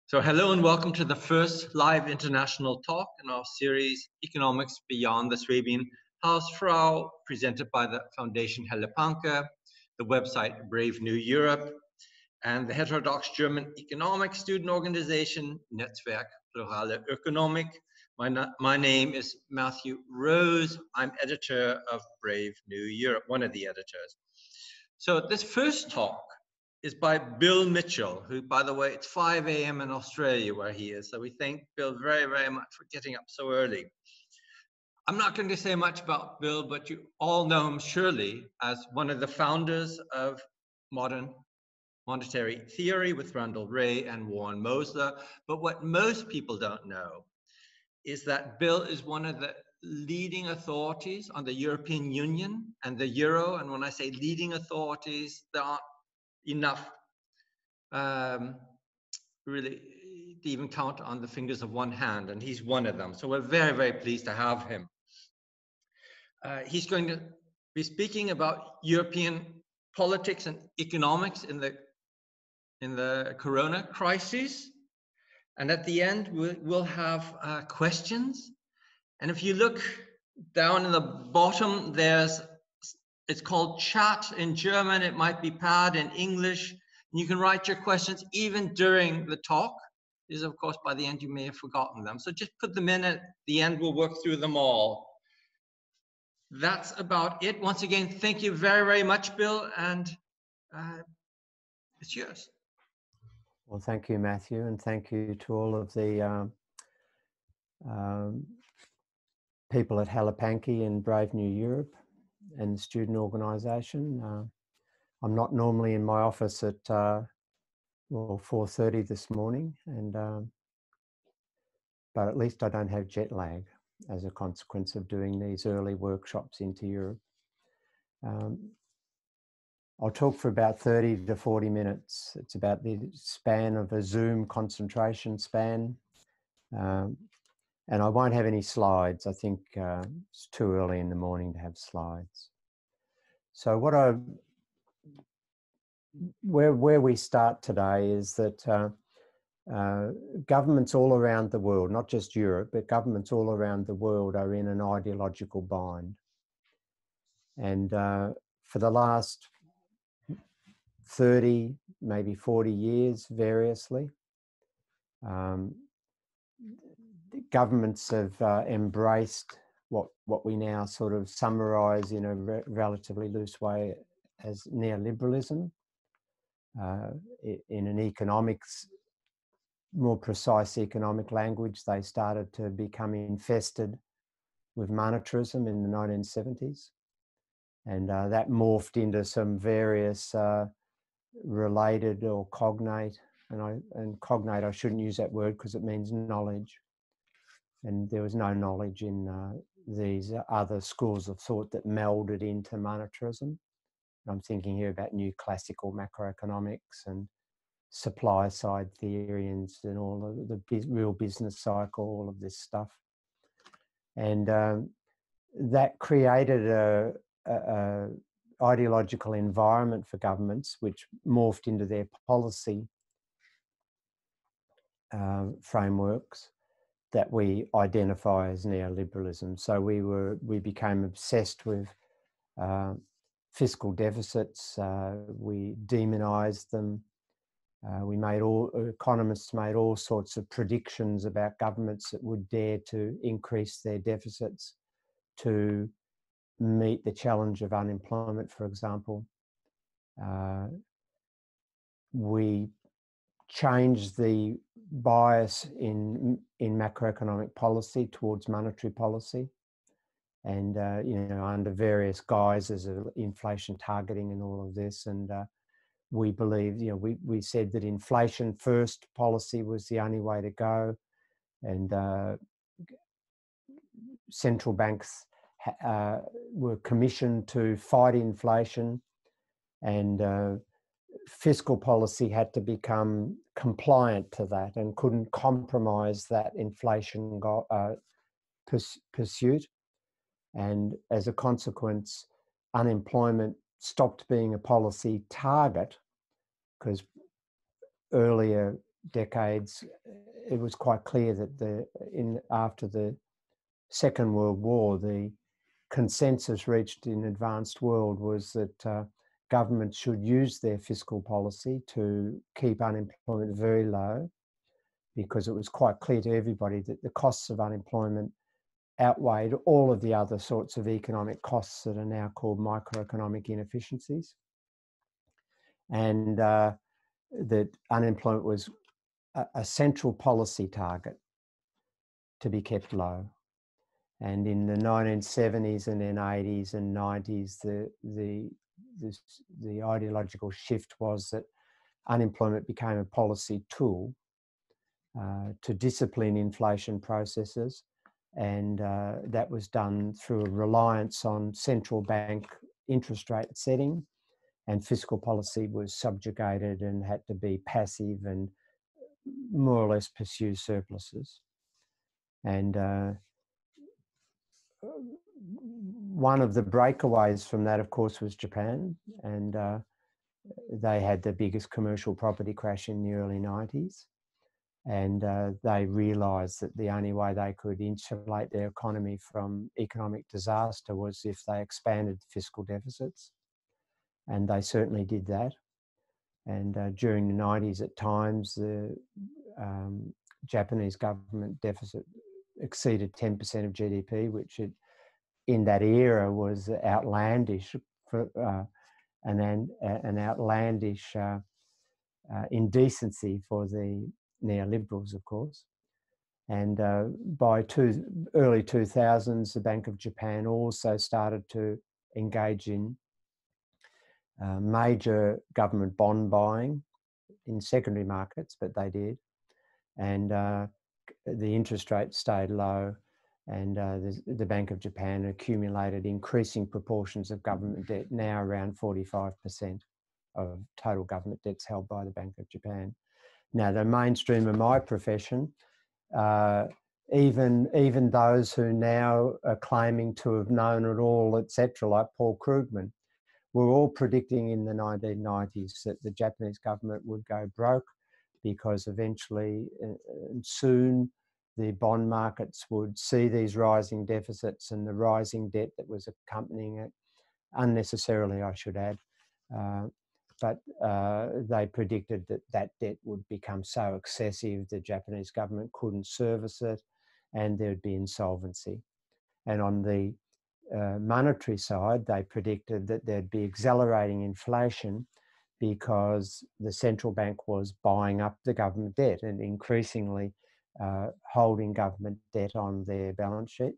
So hello and welcome to the first live international talk in our series, Economics Beyond the Swabian Hausfrau, presented by the Foundation Helsinki, the website Brave New Europe, and the heterodox German economic student organization, Netzwerk Plurale Ökonomik. My name is Matthew Rose. I'm editor of Brave New Europe, one of the editors. So this first talk is by Bill Mitchell, who, by the way, it's 5 a.m. in Australia where he is. So we thank Bill very, very much for getting up so early. I'm not going to say much about Bill, but you all know him surely as one of the founders of modern monetary theory with Randall Wray and Warren Mosler. But what most people don't know is that Bill is one of the leading authorities on the European Union and the Euro. And when I say leading authorities, there aren't enough really to even count on the fingers of one hand, and he's one of them. So we're very, very pleased to have him. He's going to be speaking about European politics and economics in the Corona crisis. And at the end, we'll have questions. And if you look down in the bottom, it's called chat in German. It might be pad in English. And you can write your questions even during the talk. Because of course, by the end, you may have forgotten them. So just put them in at the end. We'll work through them all. That's about it. Once again, thank you very, very much, Bill. And it's yours. Well, thank you, Matthew, and thank you to all of the people at Helsinki and Brave New Europe and the student organisation. I'm not normally in my office at 4:30 this morning, but at least I don't have jet lag as a consequence of doing these early workshops into Europe. I'll talk for about 30 to 40 minutes. It's about the span of a Zoom concentration span. And I won't have any slides. I think it's too early in the morning to have slides. So where we start today is that governments all around the world, not just Europe, but governments all around the world are in an ideological bind. And for the last 30, maybe 40 years, variously, governments have embraced what we now sort of summarize in a relatively loose way as neoliberalism. In an economics, more precise economic language, they started to become infested with monetarism in the 1970s. And that morphed into some various related or cognate, and cognate, I shouldn't use that word because it means knowledge. And there was no knowledge in these other schools of thought that melded into monetarism. I'm thinking here about new classical macroeconomics and supply side theory and all of the real business cycle, all of this stuff. And that created a ideological environment for governments, which morphed into their policy frameworks that we identify as neoliberalism. So we became obsessed with fiscal deficits. We demonized them. Economists made all sorts of predictions about governments that would dare to increase their deficits to meet the challenge of unemployment, for example. We changed the bias in macroeconomic policy towards monetary policy, and under various guises of inflation targeting and all of this. And we believed, we said that inflation first policy was the only way to go, and central banks were commissioned to fight inflation, and fiscal policy had to become compliant to that and couldn't compromise that inflation pursuit. And as a consequence, unemployment stopped being a policy target, because earlier decades, it was quite clear that after the Second World War, the consensus reached in advanced world was that governments should use their fiscal policy to keep unemployment very low, because it was quite clear to everybody that the costs of unemployment outweighed all of the other sorts of economic costs that are now called microeconomic inefficiencies, and that unemployment was a central policy target to be kept low. And in the 1970s and then 80s and 90s, the ideological shift was that unemployment became a policy tool to discipline inflation processes, and that was done through a reliance on central bank interest rate setting, and fiscal policy was subjugated and had to be passive and more or less pursue surpluses. And one of the breakaways from that, of course, was Japan, and they had the biggest commercial property crash in the early 90s. And they realised that the only way they could insulate their economy from economic disaster was if they expanded fiscal deficits. And they certainly did that. And during the 90s, at times, the Japanese government deficit exceeded 10% of GDP, which in that era was outlandish, for an outlandish indecency for the neoliberals, of course. And by early 2000s, the Bank of Japan also started to engage in major government bond buying in secondary markets, but they did. And the interest rate stayed low, and the Bank of Japan accumulated increasing proportions of government debt, now around 45% of total government debts held by the Bank of Japan. Now, the mainstream of my profession, even those who now are claiming to have known it all, etc., like Paul Krugman, were all predicting in the 1990s that the Japanese government would go broke, because eventually and soon the bond markets would see these rising deficits and the rising debt that was accompanying it, unnecessarily, I should add. But they predicted that that debt would become so excessive the Japanese government couldn't service it, and there'd be insolvency. And on the monetary side, they predicted that there'd be accelerating inflation because the central bank was buying up the government debt and increasingly holding government debt on their balance sheet,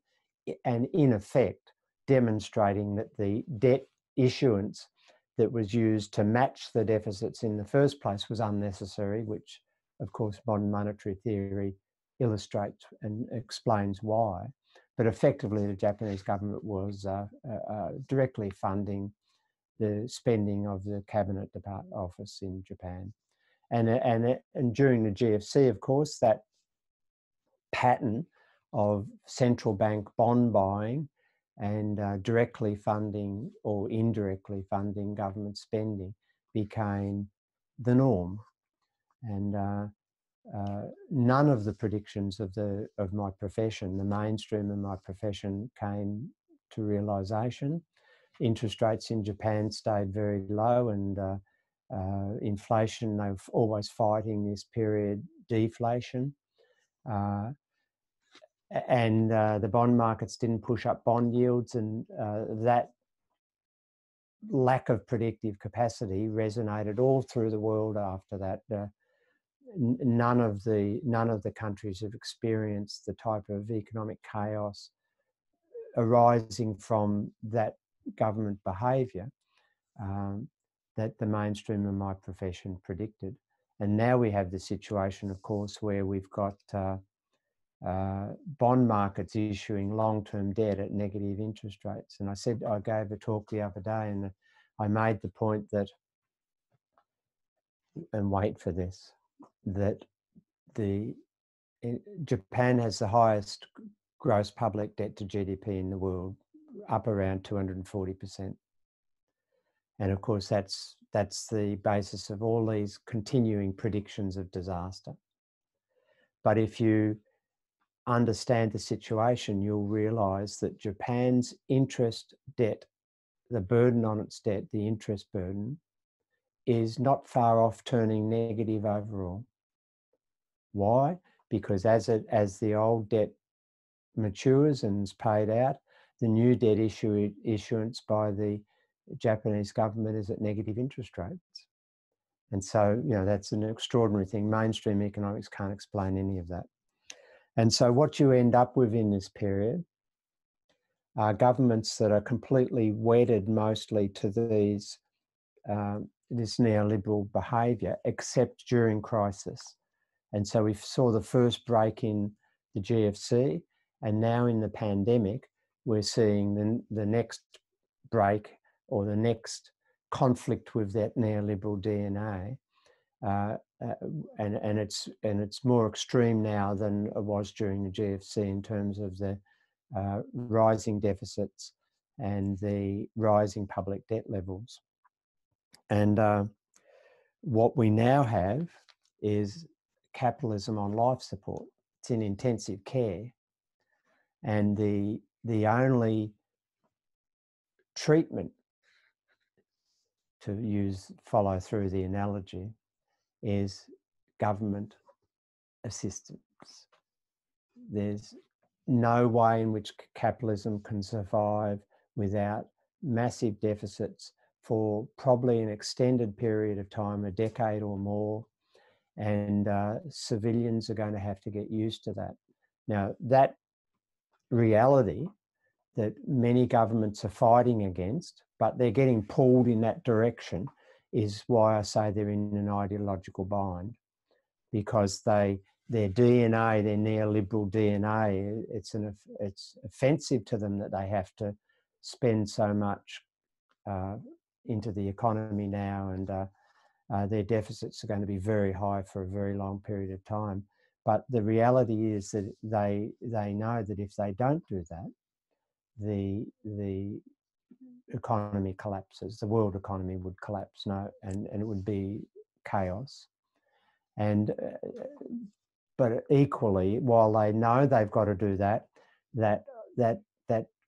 and in effect demonstrating that the debt issuance that was used to match the deficits in the first place was unnecessary, which of course modern monetary theory illustrates and explains why. But effectively the Japanese government was directly funding the spending of the Cabinet Department Office in Japan. And during the GFC, of course, that pattern of central bank bond buying and directly funding or indirectly funding government spending became the norm. And none of the predictions of my profession, the mainstream of my profession, came to realisation. Interest rates in Japan stayed very low, and inflation, they were always fighting this period deflation. And the bond markets didn't push up bond yields, and that lack of predictive capacity resonated all through the world after that. None of the countries have experienced the type of economic chaos arising from that government behaviour that the mainstream of my profession predicted. And now we have the situation, of course, where we've got bond markets issuing long-term debt at negative interest rates. And I gave a talk the other day, and I made the point that, and wait for this, that Japan has the highest gross public debt to GDP in the world, up around 240%. And of course, that's that's the basis of all these continuing predictions of disaster. But if you understand the situation, you'll realise that Japan's interest debt, the burden on its debt, the interest burden, is not far off turning negative overall. Why? Because as the old debt matures and is paid out, the new debt issuance by the Japanese government is at negative interest rates. And so, that's an extraordinary thing. Mainstream economics can't explain any of that. And so what you end up with in this period are governments that are completely wedded mostly to these this neoliberal behaviour, except during crisis. And so we saw the first break in the GFC, and now in the pandemic, we're seeing the next break or the next conflict with that neoliberal DNA. And it's more extreme now than it was during the GFC in terms of the rising deficits and the rising public debt levels. And what we now have is capitalism on life support. It's in intensive care, and the only treatment, to follow through the analogy, is government assistance. There's no way in which capitalism can survive without massive deficits for probably an extended period of time, a decade or more, and civilians are going to have to get used to that. Now, that reality that many governments are fighting against, but they're getting pulled in that direction, is why I say they're in an ideological bind, because their DNA, their neoliberal DNA, it's offensive to them that they have to spend so much into the economy now, and their deficits are going to be very high for a very long period of time. But the reality is that they know that if they don't do that, the economy collapses. The world economy would collapse, and it would be chaos. And but equally, while they know they've got to do that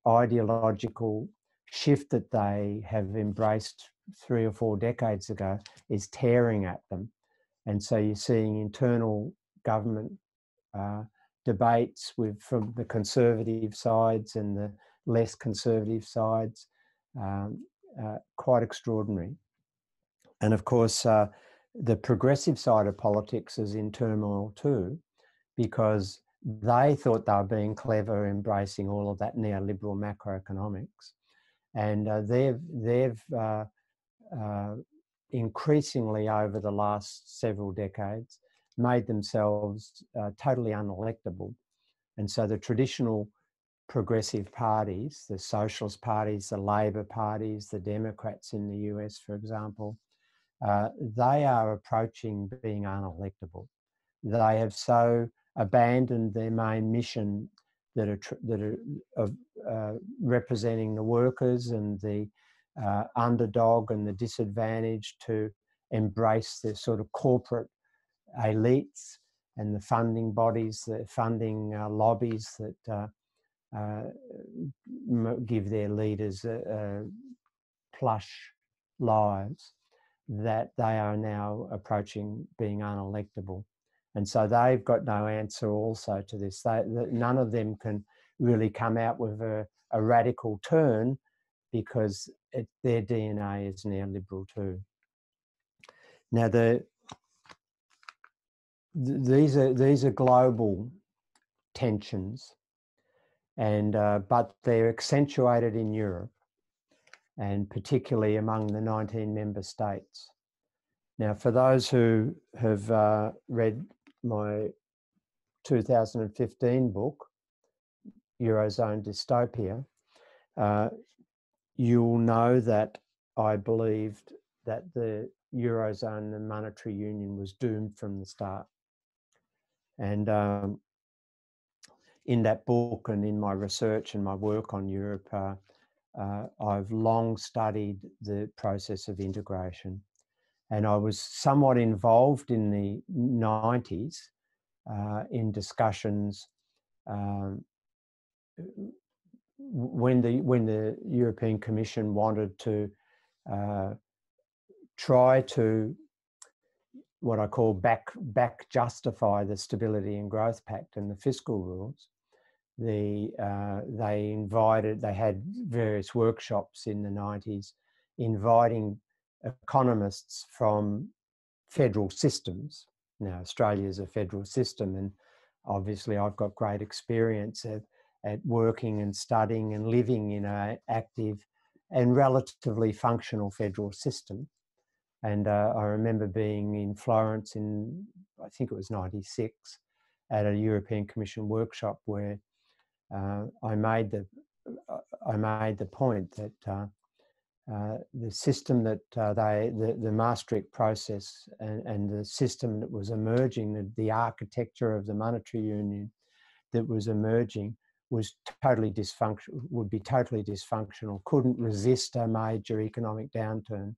ideological shift that they have embraced 3 or 4 decades ago is tearing at them. And so you're seeing internal government debates from the conservative sides and the less conservative sides, quite extraordinary. And of course, the progressive side of politics is in turmoil too, because they thought they were being clever, embracing all of that neoliberal macroeconomics. And they've increasingly over the last several decades made themselves totally unelectable. And so the traditional progressive parties, the socialist parties, the Labour parties, the Democrats in the US, for example, they are approaching being unelectable. They have so abandoned their main mission that are representing the workers and the underdog and the disadvantaged, to embrace the sort of corporate elites and the funding bodies, the funding lobbies that give their leaders plush lives, that they are now approaching being unelectable. And so they've got no answer also to this. None of them can really come out with a radical turn, because their DNA is neoliberal too. Now, these are global tensions, and but they're accentuated in Europe, and particularly among the 19 member states. Now, for those who have read my 2015 book, Eurozone Dystopia, you'll know that I believed that the Eurozone and monetary union was doomed from the start. And in that book and in my research and my work on Europe, I've long studied the process of integration. And I was somewhat involved in the 90s in discussions when the European Commission wanted to try to what I call back justify the Stability and Growth Pact and the fiscal rules. They had various workshops in the 90s inviting economists from federal systems. Now, Australia is a federal system, and obviously I've got great experience at working and studying and living in an active and relatively functional federal system. And I remember being in Florence in, I think it was 96, at a European Commission workshop where I made the point that the system that the Maastricht process and the system that was emerging, the architecture of the monetary union that was emerging was totally dysfunctional, would be totally dysfunctional, couldn't resist a major economic downturn.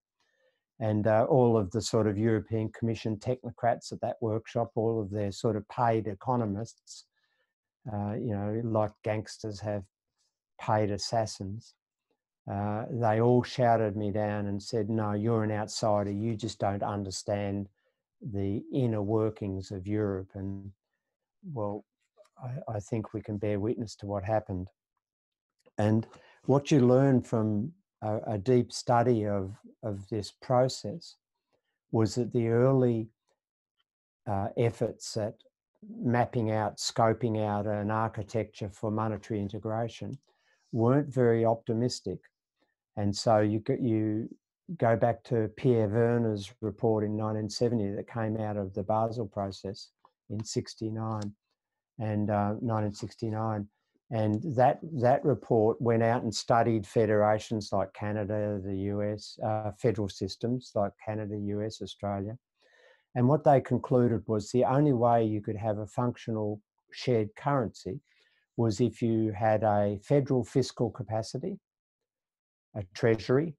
And all of the sort of European Commission technocrats at that workshop, all of their sort of paid economists, like gangsters have paid assassins, they all shouted me down and said, no, you're an outsider. You just don't understand the inner workings of Europe. And well, I think we can bear witness to what happened. And what you learn from a deep study of this process was that the early efforts at mapping out, scoping out an architecture for monetary integration weren't very optimistic. And so you go back to Pierre Werner's report in 1970 that came out of the Basel process in 1969. And that report went out and studied federations like Canada, the US, federal systems like Canada, US, Australia. And what they concluded was the only way you could have a functional shared currency was if you had a federal fiscal capacity, a treasury,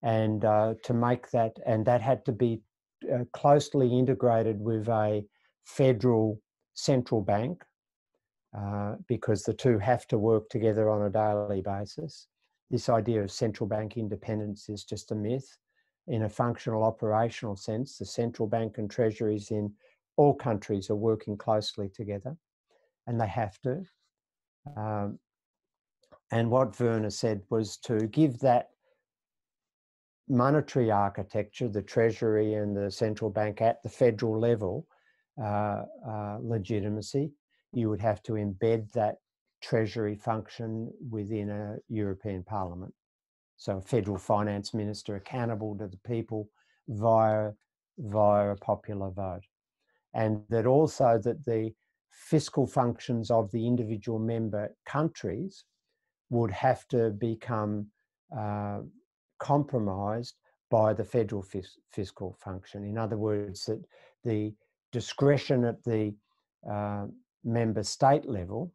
and to make that, and that had to be closely integrated with a federal central bank, because the two have to work together on a daily basis. This idea of central bank independence is just a myth. In a functional operational sense, the central bank and treasuries in all countries are working closely together, and they have to. And what Werner said was to give that monetary architecture, the treasury and the central bank at the federal level, legitimacy, you would have to embed that treasury function within a European Parliament. So a federal finance minister accountable to the people via a popular vote. And that also that the fiscal functions of the individual member countries would have to become compromised by the federal fiscal function. In other words, that the discretion at the member state level,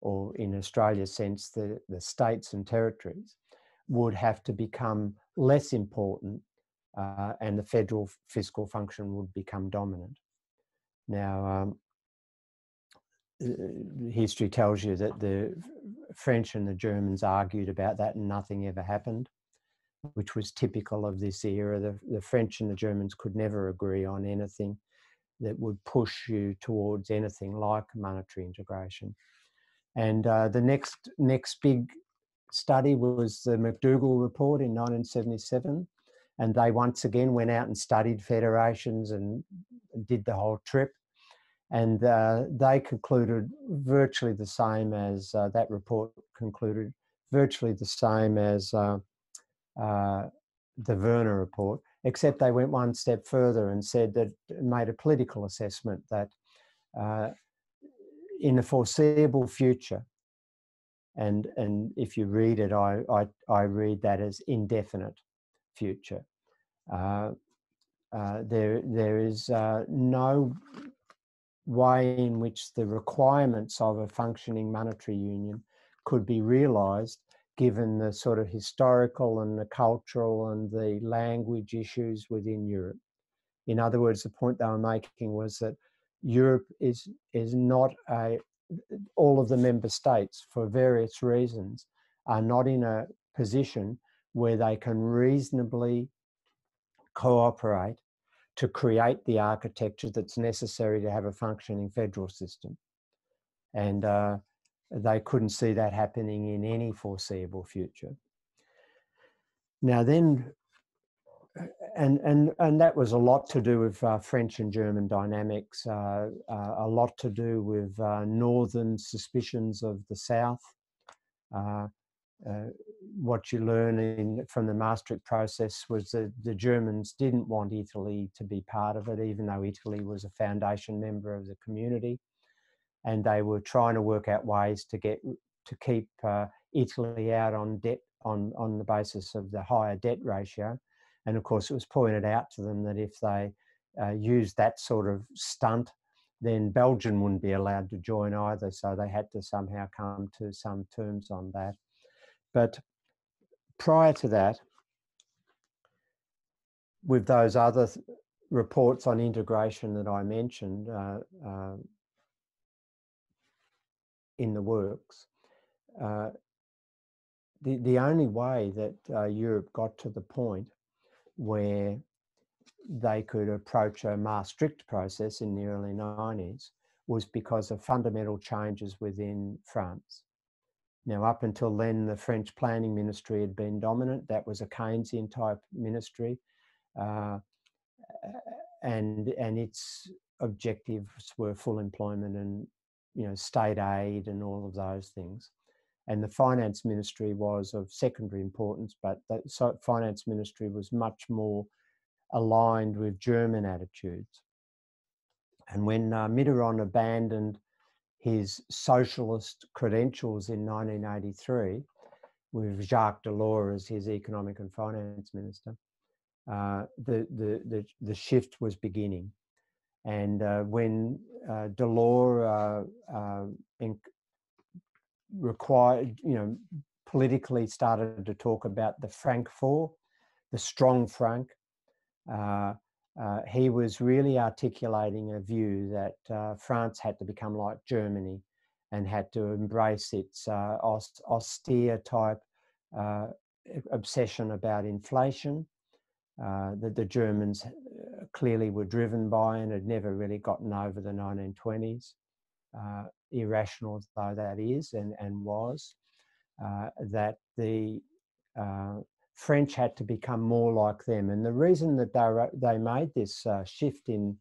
or in Australia's sense, the states and territories, would have to become less important, and the federal fiscal function would become dominant. Now, history tells you that the French and the Germans argued about that and nothing ever happened, which was typical of this era. The French and the Germans could never agree on anything that would push you towards anything like monetary integration. And the next big study was the Mcdougall Report in 1977. And they once again went out and studied federations and did the whole trip. And they concluded virtually the same as that report concluded, virtually the same as the Werner Report, except they went one step further and said that, made a political assessment that in the foreseeable future, and if you read it, I read that as indefinite future, there is no way in which the requirements of a functioning monetary union could be realised, given the sort of historical and the cultural and the language issues within Europe. In other words, the point they were making was that Europe is not all of the member states, for various reasons, are not in a position where they can reasonably cooperate to create the architecture that's necessary to have a functioning federal system. And they couldn't see that happening in any foreseeable future. Now then, and that was a lot to do with French and German dynamics, a lot to do with northern suspicions of the South. What you learn from the Maastricht process was that the Germans didn't want Italy to be part of it, even though Italy was a foundation member of the community, and they were trying to work out ways to keep Italy out on debt on the basis of the higher debt ratio. And of course, it was pointed out to them that if they used that sort of stunt, then Belgium wouldn't be allowed to join either. So they had to somehow come to some terms on that. But prior to that, with those other reports on integration that I mentioned in the works, the only way that Europe got to the point where they could approach a Maastricht process in the early 90s was because of fundamental changes within France. Now, up until then, the French planning ministry had been dominant. That was a Keynesian type ministry, and its objectives were full employment and, you know, state aid and all of those things. And the finance ministry was of secondary importance, but the finance ministry was much more aligned with German attitudes. And when Mitterrand abandoned his socialist credentials in 1983, with Jacques Delors as his economic and finance minister, the shift was beginning. And when Delors required, you know, politically started to talk about the franc four, the strong franc, he was really articulating a view that France had to become like Germany and had to embrace its austere type obsession about inflation that the Germans clearly were driven by and had never really gotten over the 1920s. Irrational though that is and was, that the French had to become more like them. And the reason that they made this shift in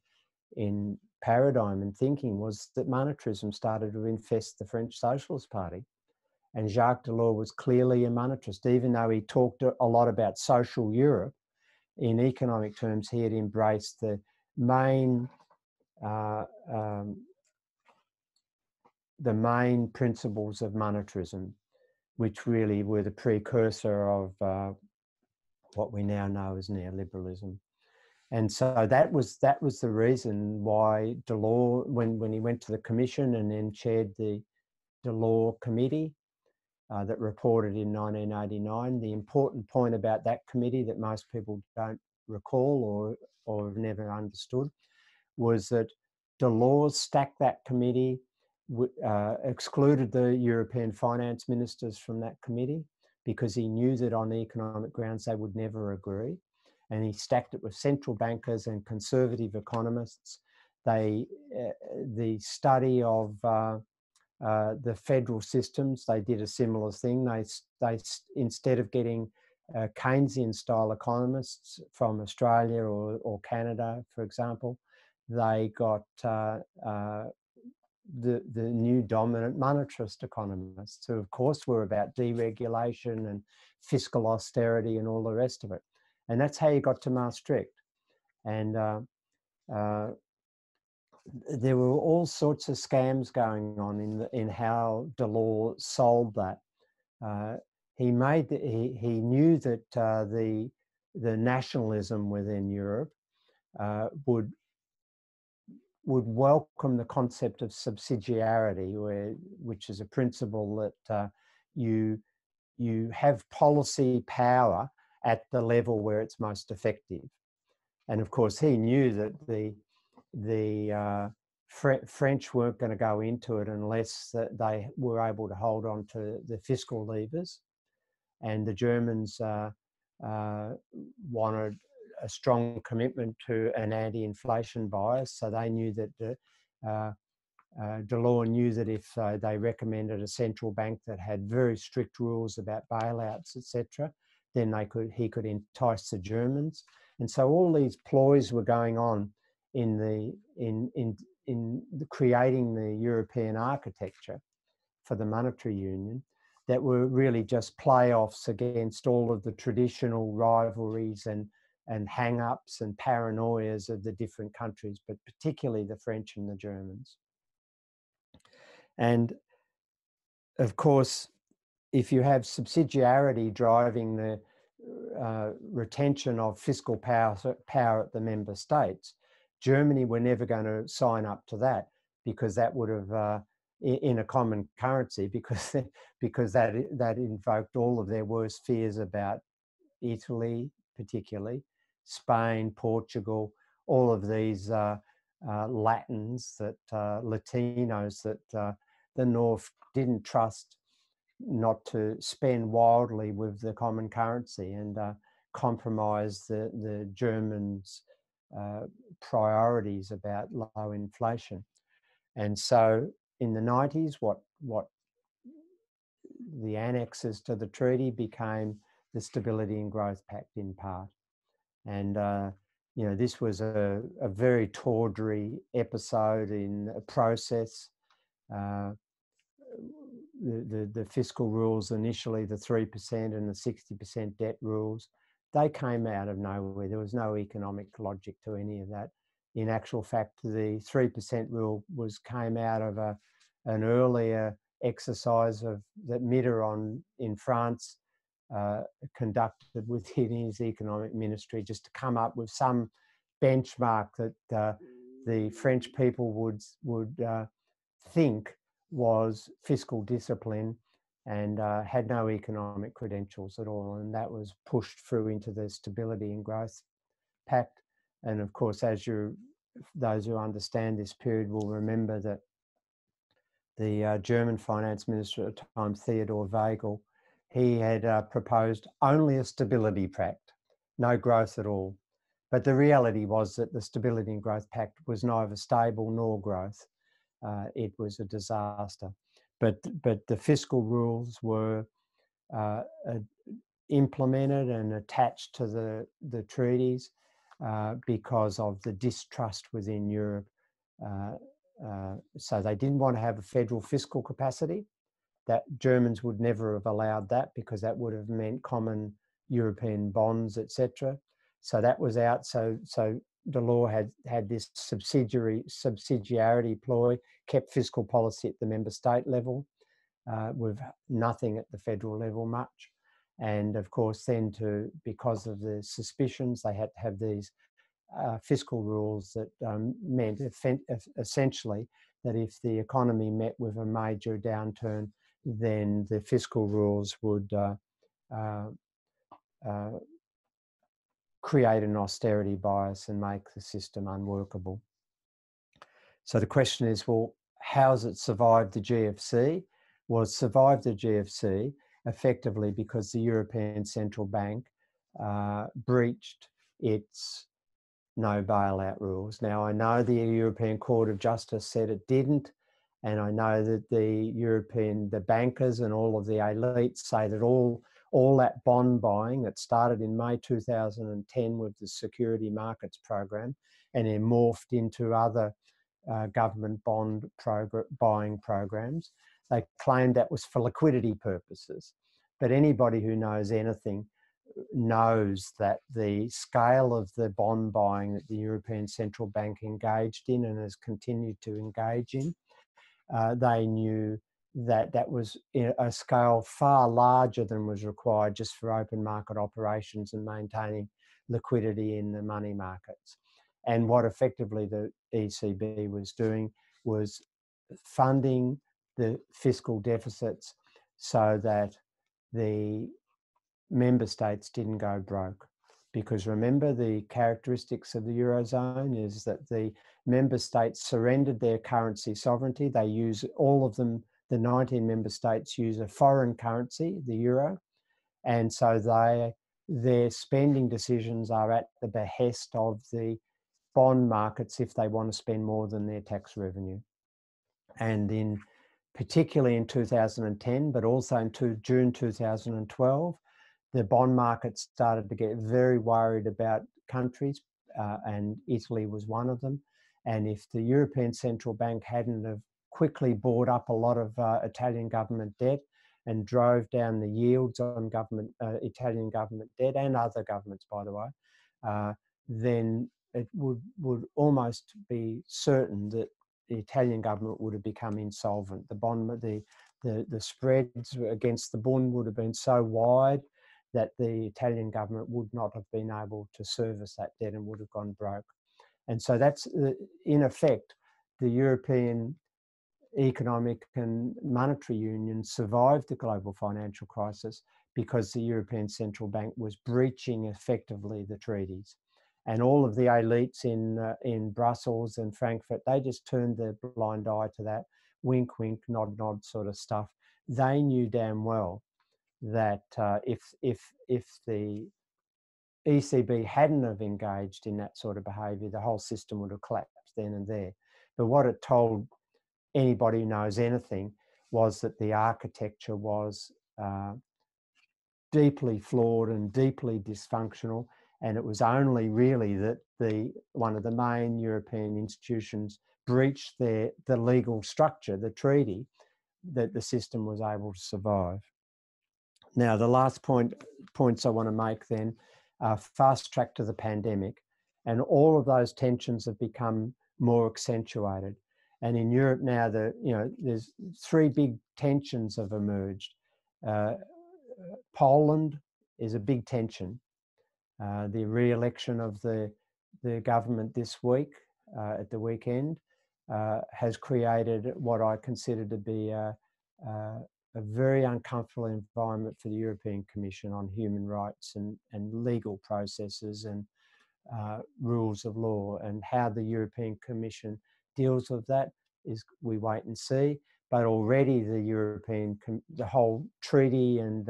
paradigm and thinking was that monetarism started to infest the French Socialist Party. And Jacques Delors was clearly a monetarist, even though he talked a lot about social Europe. In economic terms, he had embraced the main principles of monetarism, which really were the precursor of what we now know as neoliberalism. And so that was the reason why Delors, when he went to the commission and then chaired the Delors committee that reported in 1989, the important point about that committee that most people don't recall or have never understood was that Delors stacked that committee, excluded the European finance ministers from that committee because he knew that on economic grounds they would never agree. And he stacked it with central bankers and conservative economists. The study of the federal systems, they did a similar thing. They instead of getting Keynesian style economists from Australia or Canada, for example, they got the new dominant monetarist economists, who of course were about deregulation and fiscal austerity and all the rest of it. And that's how you got to Maastricht. And there were all sorts of scams going on in how Delors solved that. He knew that the nationalism within Europe would welcome the concept of subsidiarity, which is a principle that you have policy power at the level where it's most effective. And of course, he knew that the French weren't going to go into it unless they were able to hold on to the fiscal levers, and the Germans wanted a strong commitment to an anti-inflation bias. So they knew that Delors knew that if they recommended a central bank that had very strict rules about bailouts, etc., then he could entice the Germans. And so all these ploys were going on in creating the European architecture for the monetary union that were really just playoffs against all of the traditional rivalries and hang-ups and paranoias of the different countries, but particularly the French and the Germans. And of course, if you have subsidiarity driving the retention of fiscal power at the member states, Germany were never going to sign up to that, because that would have in a common currency, because that invoked all of their worst fears about Italy, particularly Spain, Portugal, all of these Latins Latinos that the North didn't trust not to spend wildly with the common currency and compromise the Germans' priorities about low inflation. And so in the 90s, what the annexes to the treaty became the Stability and Growth Pact in part. And this was a very tawdry episode in a process. The fiscal rules initially, the 3% and the 60% debt rules, they came out of nowhere. There was no economic logic to any of that. In actual fact, the 3% rule came out of an earlier exercise that Mitterrand in France conducted within his economic ministry, just to come up with some benchmark that the French people would think was fiscal discipline and had no economic credentials at all. And that was pushed through into the Stability and Growth Pact. And of course, those who understand this period will remember that the German finance minister at the time, Theodor Weigel, he had proposed only a stability pact, no growth at all. But the reality was that the Stability and Growth Pact was neither stable nor growth. It was a disaster. But the fiscal rules were implemented and attached to the treaties because of the distrust within Europe. So they didn't want to have a federal fiscal capacity. That Germans would never have allowed that, because that would have meant common European bonds, etc. So that was out. So Delors had this subsidiarity ploy, kept fiscal policy at the member state level, with nothing at the federal level much. And of course, then because of the suspicions, they had to have these fiscal rules that meant essentially that if the economy met with a major downturn, then the fiscal rules would create an austerity bias and make the system unworkable. So the question is, well, how has it survived the GFC? Well, it survived the GFC effectively because the European Central Bank breached its no bailout rules. Now, I know the European Court of Justice said it didn't, and I know that the bankers and all of the elites say that all that bond buying that started in May 2010 with the security markets program and then morphed into other government bond buying programs, they claimed that was for liquidity purposes. But anybody who knows anything knows that the scale of the bond buying that the European Central Bank engaged in and has continued to engage in, they knew that was a scale far larger than was required just for open market operations and maintaining liquidity in the money markets. And what effectively the ECB was doing was funding the fiscal deficits so that the member states didn't go broke. because remember, the characteristics of the Eurozone is that the member states surrendered their currency sovereignty. They use, all of them, the 19 member states use a foreign currency, the euro, and so their spending decisions are at the behest of the bond markets if they want to spend more than their tax revenue. And particularly in 2010, but also in June 2012, the bond market started to get very worried about countries, and Italy was one of them. And if the European Central Bank hadn't have quickly bought up a lot of Italian government debt and drove down the yields on Italian government debt and other governments, by the way, then it would almost be certain that the Italian government would have become insolvent. The spreads against the Bund would have been so wide that the Italian government would not have been able to service that debt and would have gone broke. And so that's, in effect, the European Economic and Monetary Union survived the global financial crisis because the European Central Bank was breaching effectively the treaties. And all of the elites in Brussels and Frankfurt, they just turned their blind eye to that, wink, wink, nod, nod sort of stuff. They knew damn well that if the ECB hadn't have engaged in that sort of behaviour, the whole system would have collapsed then and there. But what it told anybody who knows anything was that the architecture was deeply flawed and deeply dysfunctional. And it was only really that one of the main European institutions breached the legal structure, the treaty, that the system was able to survive. Now, the last points I want to make then are fast track to the pandemic, and all of those tensions have become more accentuated. And in Europe now, there's three big tensions have emerged. Poland is a big tension. The re-election of the government this week, at the weekend, has created what I consider to be a very uncomfortable environment for the European Commission on human rights and legal processes and rules of law. And how the European Commission deals with that is we wait and see. But already the whole treaty and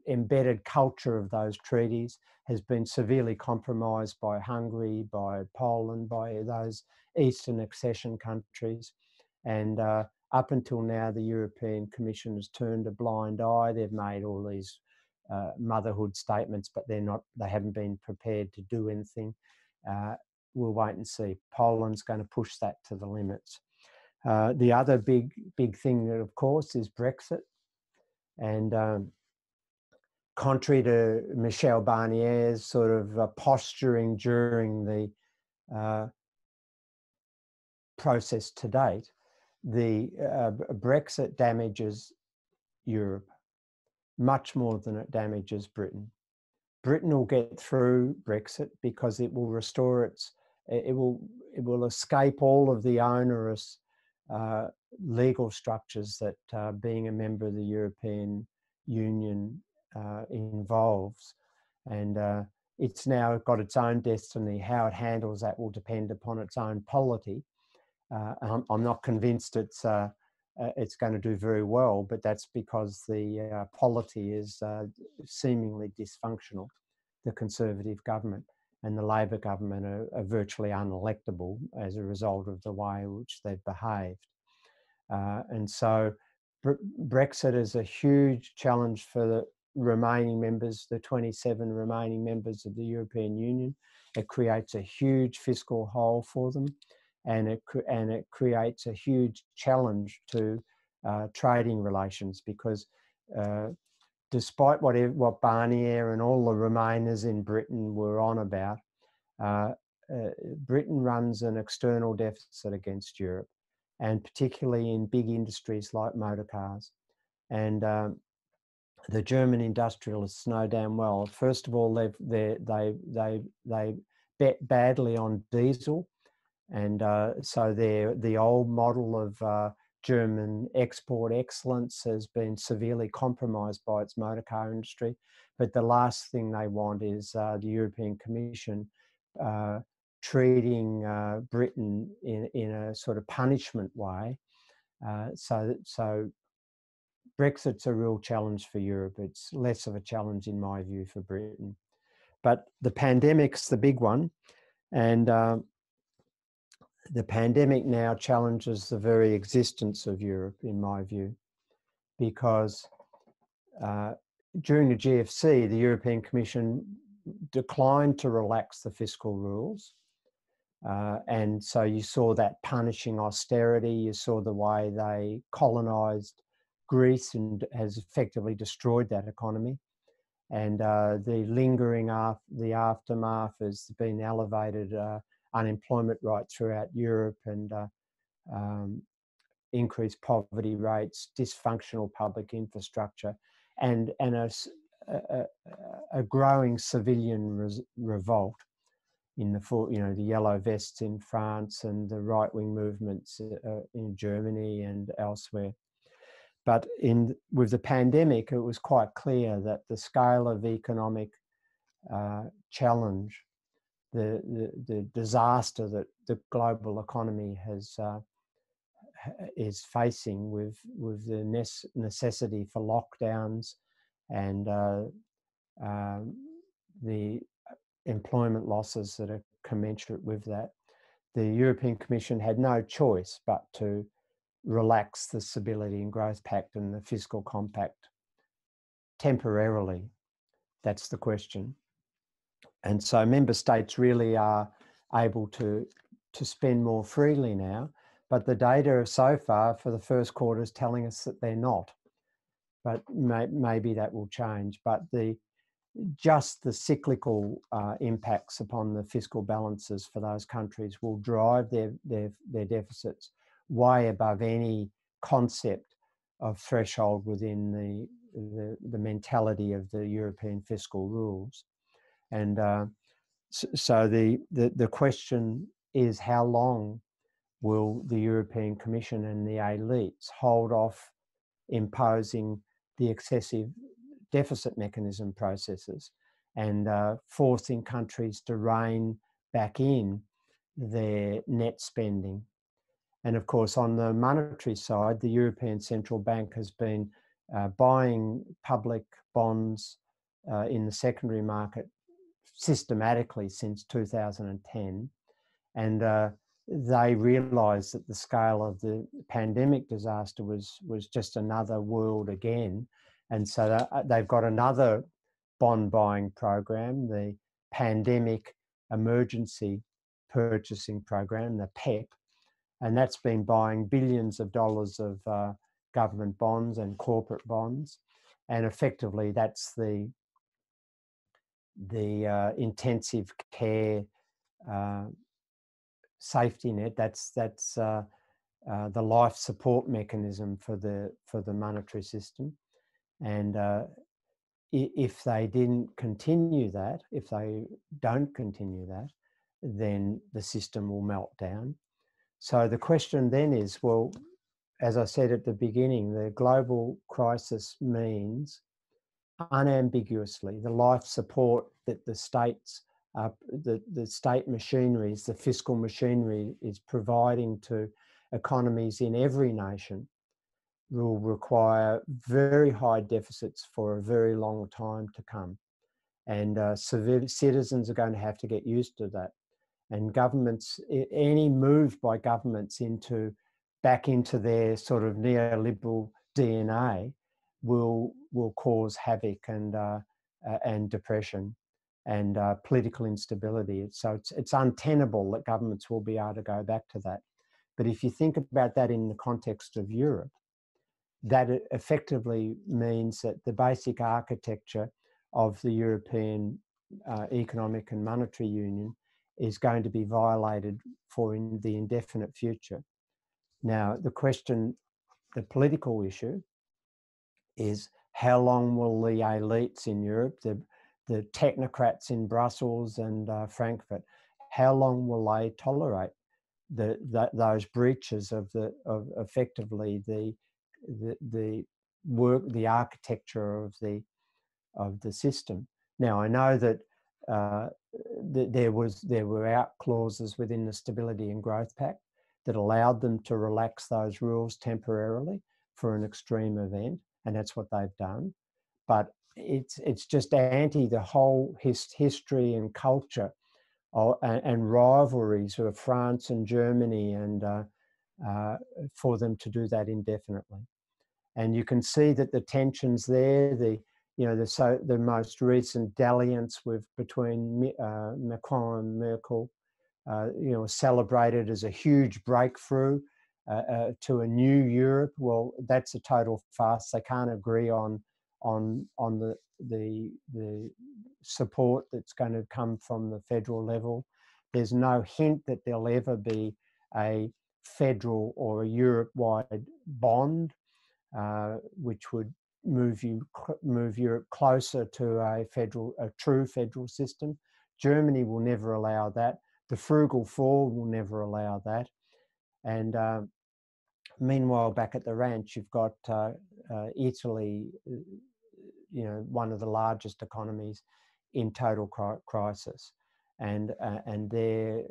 embedded culture of those treaties has been severely compromised by Hungary, by Poland, by those Eastern accession countries. And up until now, the European Commission has turned a blind eye. They've made all these motherhood statements, but they haven't been prepared to do anything. We'll wait and see. Poland's going to push that to the limits. The other big thing, of course, is Brexit. And contrary to Michel Barnier's sort of posturing during the process to date, the Brexit damages Europe much more than it damages Britain. Britain will get through Brexit because it will restore it will escape all of the onerous legal structures that being a member of the European Union involves. And it's now got its own destiny. How it handles that will depend upon its own polity. I'm not convinced it's going to do very well, but that's because the polity is seemingly dysfunctional. The Conservative government and the Labor government are virtually unelectable as a result of the way in which they've behaved. And so Brexit is a huge challenge for the remaining members, the 27 remaining members of the European Union. It creates a huge fiscal hole for them, and it creates a huge challenge to trading relations, because despite what Barnier and all the Remainers in Britain were on about, Britain runs an external deficit against Europe, and particularly in big industries like motor cars. And the German industrialists know damn well. First of all, they bet badly on diesel, and so the old model of German export excellence has been severely compromised by its motor car industry. But the last thing they want is the European Commission treating Britain in a sort of punishment way. So Brexit's a real challenge for Europe. It's less of a challenge, in my view, for Britain. But the pandemic's the big one. And the pandemic now challenges the very existence of Europe, in my view, because during the GFC, the European Commission declined to relax the fiscal rules. And so you saw that punishing austerity. You saw the way they colonised Greece and has effectively destroyed that economy. And the lingering the aftermath has been elevated unemployment right throughout Europe and increased poverty rates, dysfunctional public infrastructure, and a growing civilian revolt in the yellow vests in France and the right-wing movements in Germany and elsewhere. But with the pandemic, it was quite clear that the scale of economic challenge, the disaster that the global economy is facing with the necessity for lockdowns and the employment losses that are commensurate with that, the European Commission had no choice but to relax the Stability and Growth Pact and the Fiscal Compact temporarily. That's the question. And so member states really are able to spend more freely now, but the data so far for the first quarter is telling us that they're not. But maybe that will change. But just the cyclical impacts upon the fiscal balances for those countries will drive their deficits way above any concept of threshold within the mentality of the European fiscal rules. And so the question is, how long will the European Commission and the elites hold off imposing the excessive deficit mechanism processes and forcing countries to rein back in their net spending? And of course, on the monetary side, the European Central Bank has been buying public bonds in the secondary market systematically since 2010. And they realised that the scale of the pandemic disaster was just another world again. And so they've got another bond buying program, the Pandemic Emergency Purchasing Program, the PEP, and that's been buying billions of dollars of government bonds and corporate bonds. And effectively, that's the intensive care safety net. That's the life support mechanism for the monetary system. And if they don't continue that, then the system will melt down. So the question then is, well, as I said at the beginning, the global crisis means unambiguously the life support that the states, the state machineries, the fiscal machinery is providing to economies in every nation will require very high deficits for a very long time to come. And citizens are going to have to get used to that. And governments, any move by governments back into their sort of neoliberal DNA will cause havoc and depression and political instability. So it's untenable that governments will be able to go back to that. But if you think about that in the context of Europe, that effectively means that the basic architecture of the European Economic and Monetary Union is going to be violated for the indefinite future. Now, the political issue is, how long will the elites in Europe, the technocrats in Brussels and Frankfurt, how long will they tolerate those breaches of effectively the work, the architecture of the system. Now I know that there were out clauses within the Stability and Growth Pact that allowed them to relax those rules temporarily for an extreme event, and that's what they've done. But it's just anti the whole history and culture and rivalries of France and Germany, and for them to do that indefinitely. And you can see that the tensions there, the most recent dalliance between Macron and Merkel, celebrated as a huge breakthrough to a new Europe. Well, that's a total farce. They can't agree on the support that's going to come from the federal level. There's no hint that there'll ever be a federal or a Europe-wide bond, which would move Europe closer to a true federal system. Germany will never allow that. The Frugal Four will never allow that. And meanwhile, back at the ranch, you've got Italy, one of the largest economies in total crisis, and their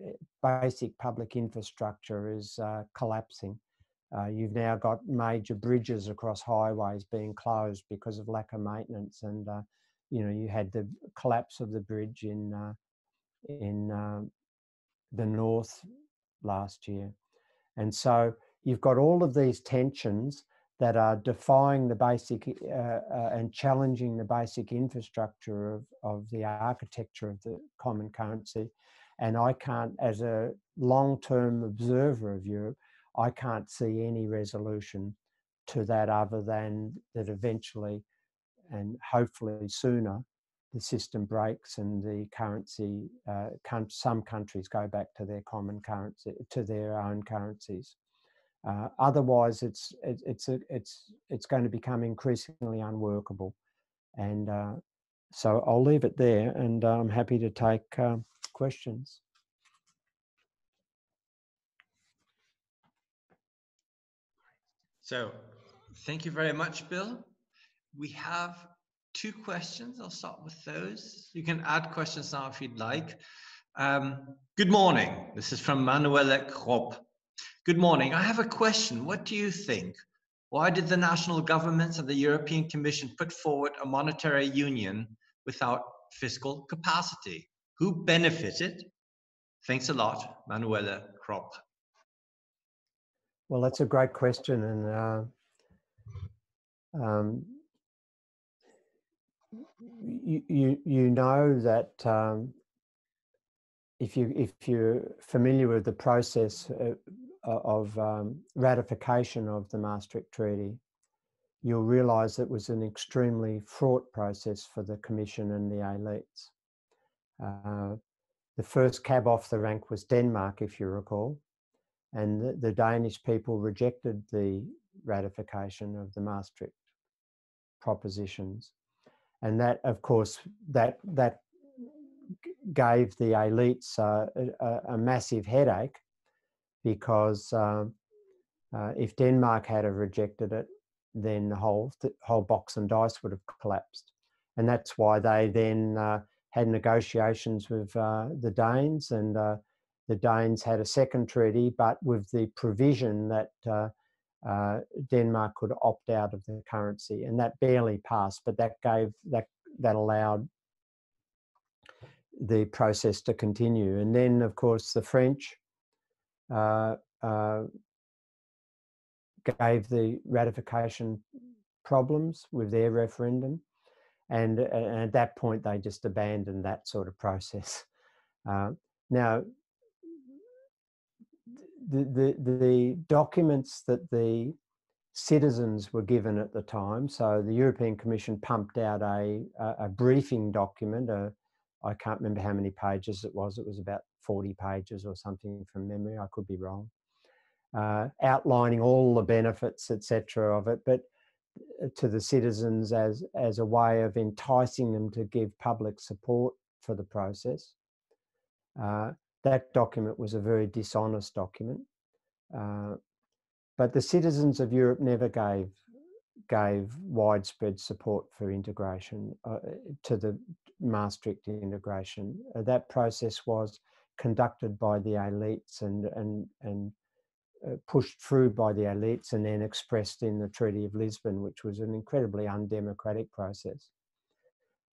basic public infrastructure is collapsing. You've now got major bridges across highways being closed because of lack of maintenance, and you had the collapse of the bridge in the north last year. And so you've got all of these tensions that are defying the basic and challenging the basic infrastructure of the architecture of the common currency. And I can't, as a long-term observer of Europe, I can't see any resolution to that other than that eventually, and hopefully sooner, the system breaks and the currency, some countries go back to their common currency, to their own currencies. Otherwise, it's going to become increasingly unworkable. And so I'll leave it there, and I'm happy to take questions. So thank you very much, Bill. We have 2 questions. I'll start with those. You can add questions now if you'd like. Good morning. This is from Manuela Kropp. Good morning. I have a question. What do you think? Why did the national governments and the European Commission put forward a monetary union without fiscal capacity? Who benefited? Thanks a lot, Manuela Kropp. Well, that's a great question, and you know that if you're familiar with the process of ratification of the Maastricht Treaty, you'll realise it was an extremely fraught process for the Commission and the elites. The first cab off the rank was Denmark, if you recall, and the Danish people rejected the ratification of the Maastricht propositions. And that, of course, that gave the elites a massive headache, because if Denmark had have rejected it, then the whole box and dice would have collapsed. And that's why they then had negotiations with the Danes, and the Danes had a second treaty, but with the provision that Denmark could opt out of the currency, and that barely passed, but that allowed the process to continue. And then, of course, the French gave the ratification problems with their referendum, and at that point they just abandoned that sort of process. Now, the documents that the citizens were given at the time, so the European Commission pumped out a briefing document, I can't remember how many pages it was about 40 pages or something from memory, I could be wrong, outlining all the benefits, etc. of it, but to the citizens as a way of enticing them to give public support for the process. that document was a very dishonest document. But the citizens of Europe never gave widespread support for integration, to the Maastricht integration. That process was conducted by the elites and pushed through by the elites and then expressed in the Treaty of Lisbon, which was an incredibly undemocratic process.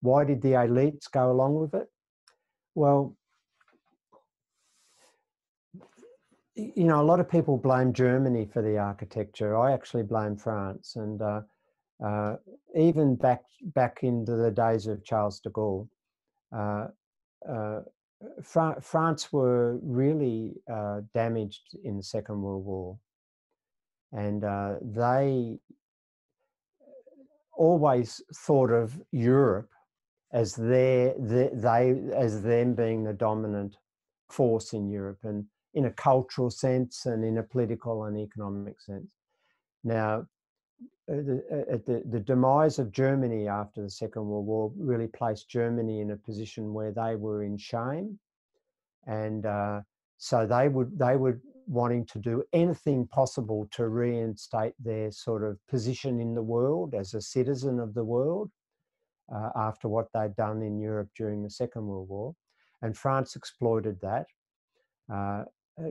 Why did the elites go along with it? Well, you know, a lot of people blame Germany for the architecture. I actually blame France. And even back into the days of Charles de Gaulle, France were really damaged in the Second World War. And they always thought of Europe as them being the dominant force in Europe, and in a cultural sense and in a political and economic sense. Now, the demise of Germany after the Second World War really placed Germany in a position where they were in shame, and so they were wanting to do anything possible to reinstate their sort of position in the world as a citizen of the world after what they'd done in Europe during the Second World War, and France exploited that.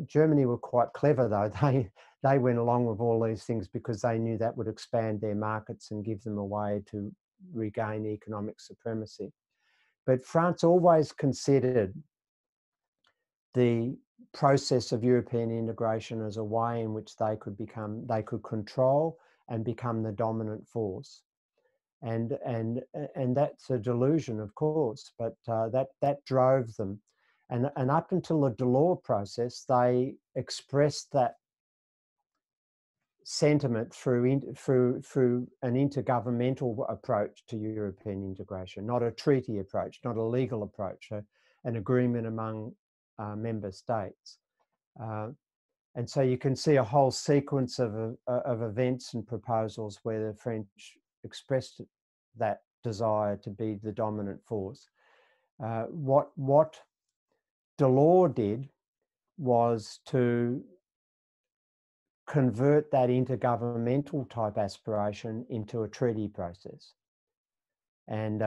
Germany were quite clever though. They went along with all these things because they knew that would expand their markets and give them a way to regain economic supremacy. But France always considered the process of European integration as a way in which they could control and become the dominant force. And that's a delusion, of course, but that drove them. And up until the Delors process, they expressed that sentiment through an intergovernmental approach to European integration, not a treaty approach, not a legal approach, an agreement among member states. And so you can see a whole sequence of events and proposals where the French expressed that desire to be the dominant force. What Delors did was to convert that intergovernmental type aspiration into a treaty process. And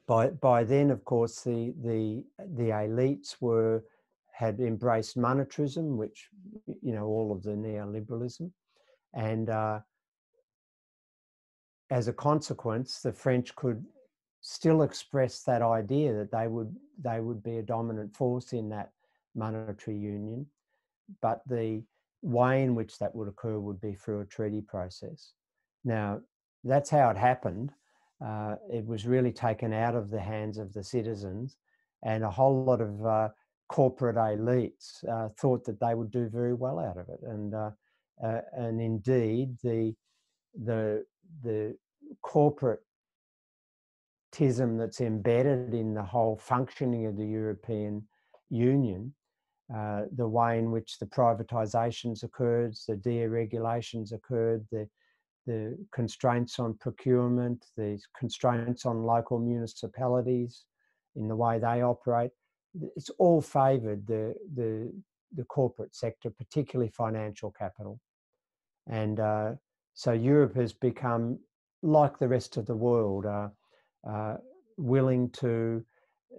by then, of course, the elites had embraced monetarism, which, you know, all of the neoliberalism, and as a consequence, the French could still express that idea that they would be a dominant force in that monetary union, but the way in which that would occur would be through a treaty process. Now, that's how it happened. It was really taken out of the hands of the citizens, and a whole lot of corporate elites thought that they would do very well out of it. And indeed, the corporatism that's embedded in the whole functioning of the European Union, the way in which the privatizations occurred, the deregulations occurred, the constraints on procurement, the constraints on local municipalities in the way they operate, it's all favoured the corporate sector, particularly financial capital. And so Europe has become, like the rest of the world, willing to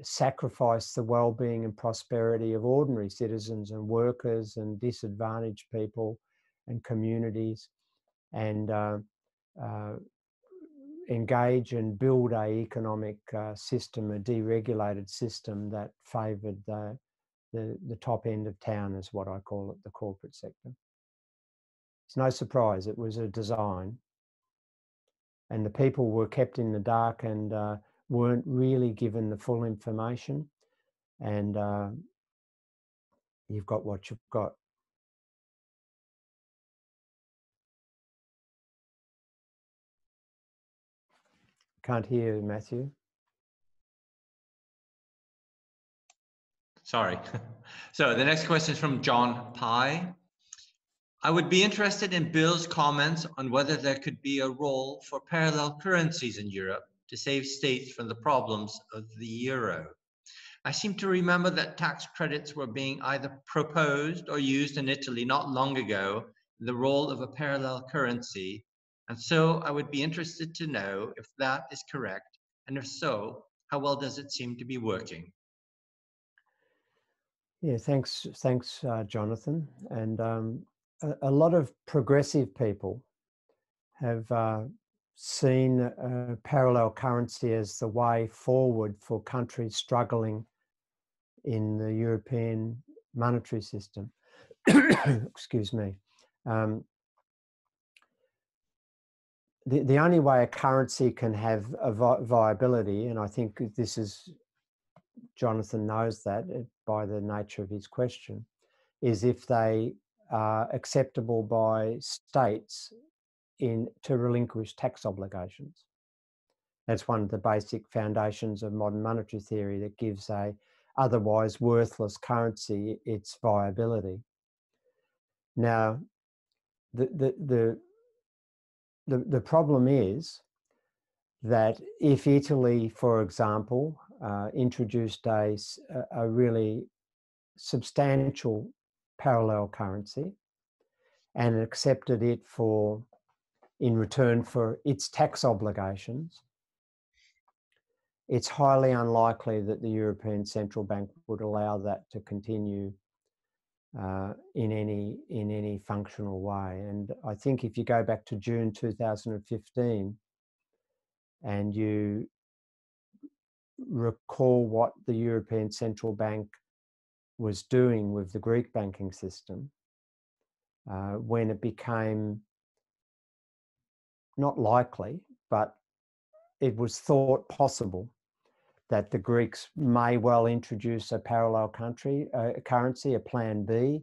sacrifice the well-being and prosperity of ordinary citizens and workers and disadvantaged people and communities, and engage and build an economic system, a deregulated system that favoured the top end of town, is what I call it, the corporate sector. It's no surprise, it was a design, and the people were kept in the dark and weren't really given the full information, and you've got what you've got. Can't hear you, Matthew. Sorry. So the next question is from John Pye. I would be interested in Bill's comments on whether there could be a role for parallel currencies in Europe to save states from the problems of the euro. I seem to remember that tax credits were being either proposed or used in Italy not long ago in the role of a parallel currency. And so I would be interested to know if that is correct, and if so, how well does it seem to be working? Yeah, thanks, Jonathan. And a lot of progressive people have seen a parallel currency as the way forward for countries struggling in the European monetary system. Excuse me. The only way a currency can have a viability, and I think this is, Jonathan knows that by the nature of his question, is if they are acceptable by states to relinquish tax obligations. That's one of the basic foundations of modern monetary theory that gives a otherwise worthless currency its viability. Now, the problem is that if Italy, for example, introduced a really substantial parallel currency and accepted it in return for its tax obligations, it's highly unlikely that the European Central Bank would allow that to continue in any functional way. And I think if you go back to June 2015 and you recall what the European Central Bank was doing with the Greek banking system, when it became not likely, but it was thought possible that the Greeks may well introduce a parallel currency, a plan B,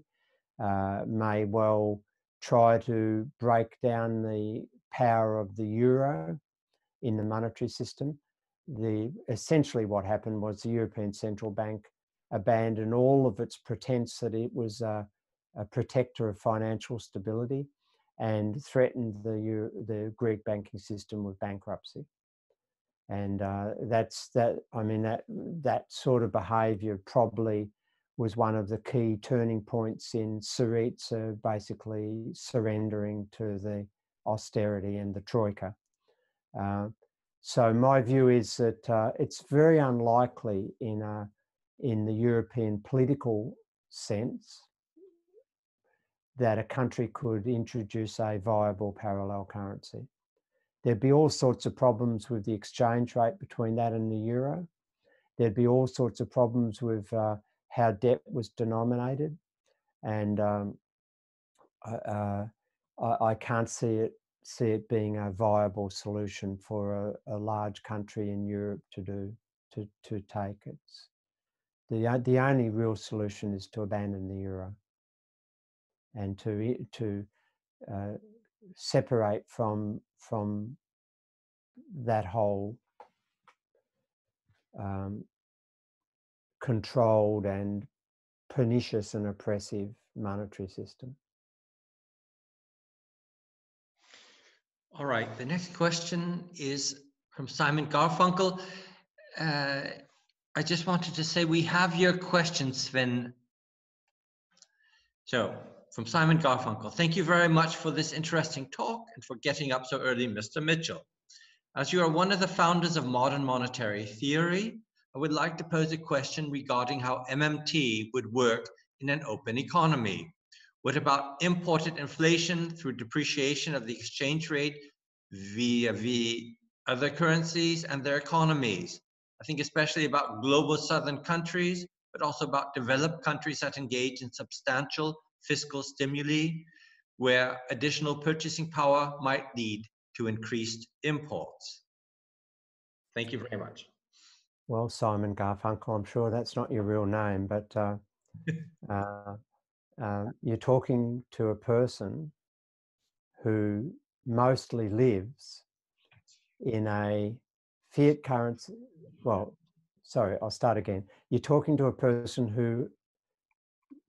may well try to break down the power of the euro in the monetary system. Essentially what happened was the European Central Bank abandoned all of its pretense that it was a protector of financial stability and threatened the Greek banking system with bankruptcy. And that sort of behaviour probably was one of the key turning points in Syriza basically surrendering to the austerity and the troika. So my view is that it's very unlikely in the European political sense that a country could introduce a viable parallel currency. There'd be all sorts of problems with the exchange rate between that and the euro. There'd be all sorts of problems with how debt was denominated. And I can't see it being a viable solution for a large country in Europe to take. It's the only real solution is to abandon the euro and to separate from that whole controlled and pernicious and oppressive monetary system. All right, the next question is from Simon Garfunkel. I just wanted to say we have your question, Sven. So, from Simon Garfunkel, thank you very much for this interesting talk and for getting up so early, Mr. Mitchell. As you are one of the founders of modern monetary theory, I would like to pose a question regarding how MMT would work in an open economy. What about imported inflation through depreciation of the exchange rate via other currencies and their economies? I think especially about global southern countries, but also about developed countries that engage in substantial fiscal stimuli, where additional purchasing power might lead to increased imports. Thank you very much. Well, Simon Garfunkel, I'm sure that's not your real name, but you're talking to a person who mostly lives in a fiat currency. Well, sorry, I'll start again. You're talking to a person who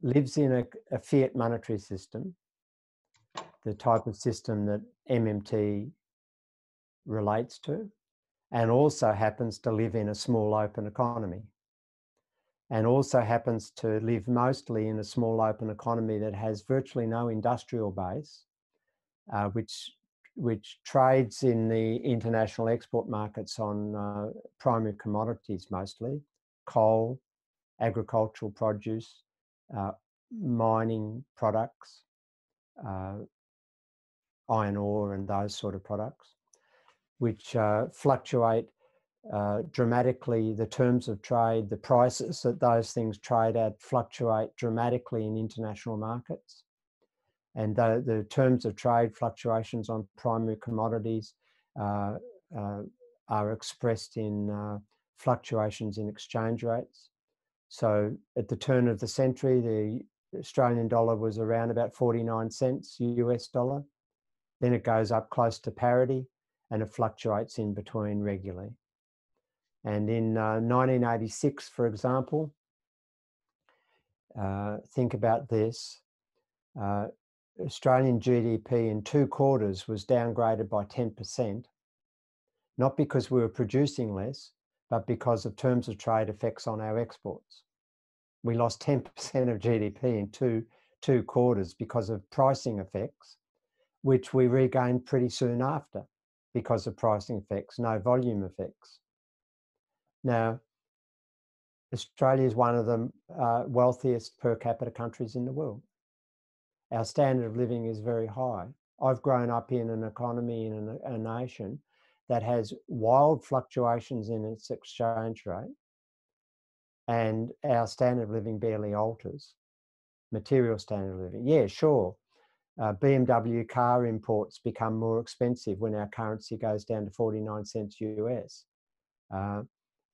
lives in a fiat monetary system, the type of system that MMT relates to, and also happens to live in a small open economy. and also happens to live mostly in a small open economy that has virtually no industrial base, which trades in the international export markets on primary commodities mostly, coal, agricultural produce, mining products, iron ore and those sort of products, which fluctuate dramatically. The terms of trade, the prices that those things trade at fluctuate dramatically in international markets. And the terms of trade fluctuations on primary commodities are expressed in fluctuations in exchange rates. So at the turn of the century, the Australian dollar was around about 49 cents US dollar. Then it goes up close to parity and it fluctuates in between regularly. And in 1986, for example, think about this, Australian GDP in 2 quarters was downgraded by 10%, not because we were producing less, but because of terms of trade effects on our exports. We lost 10% of GDP in two quarters because of pricing effects, which we regained pretty soon after because of pricing effects, no volume effects. Now, Australia is one of the wealthiest per capita countries in the world. Our standard of living is very high. I've grown up in an economy, in a nation that has wild fluctuations in its exchange rate, and our standard of living barely alters. Material standard of living. Yeah, sure. BMW car imports become more expensive when our currency goes down to 49 cents US.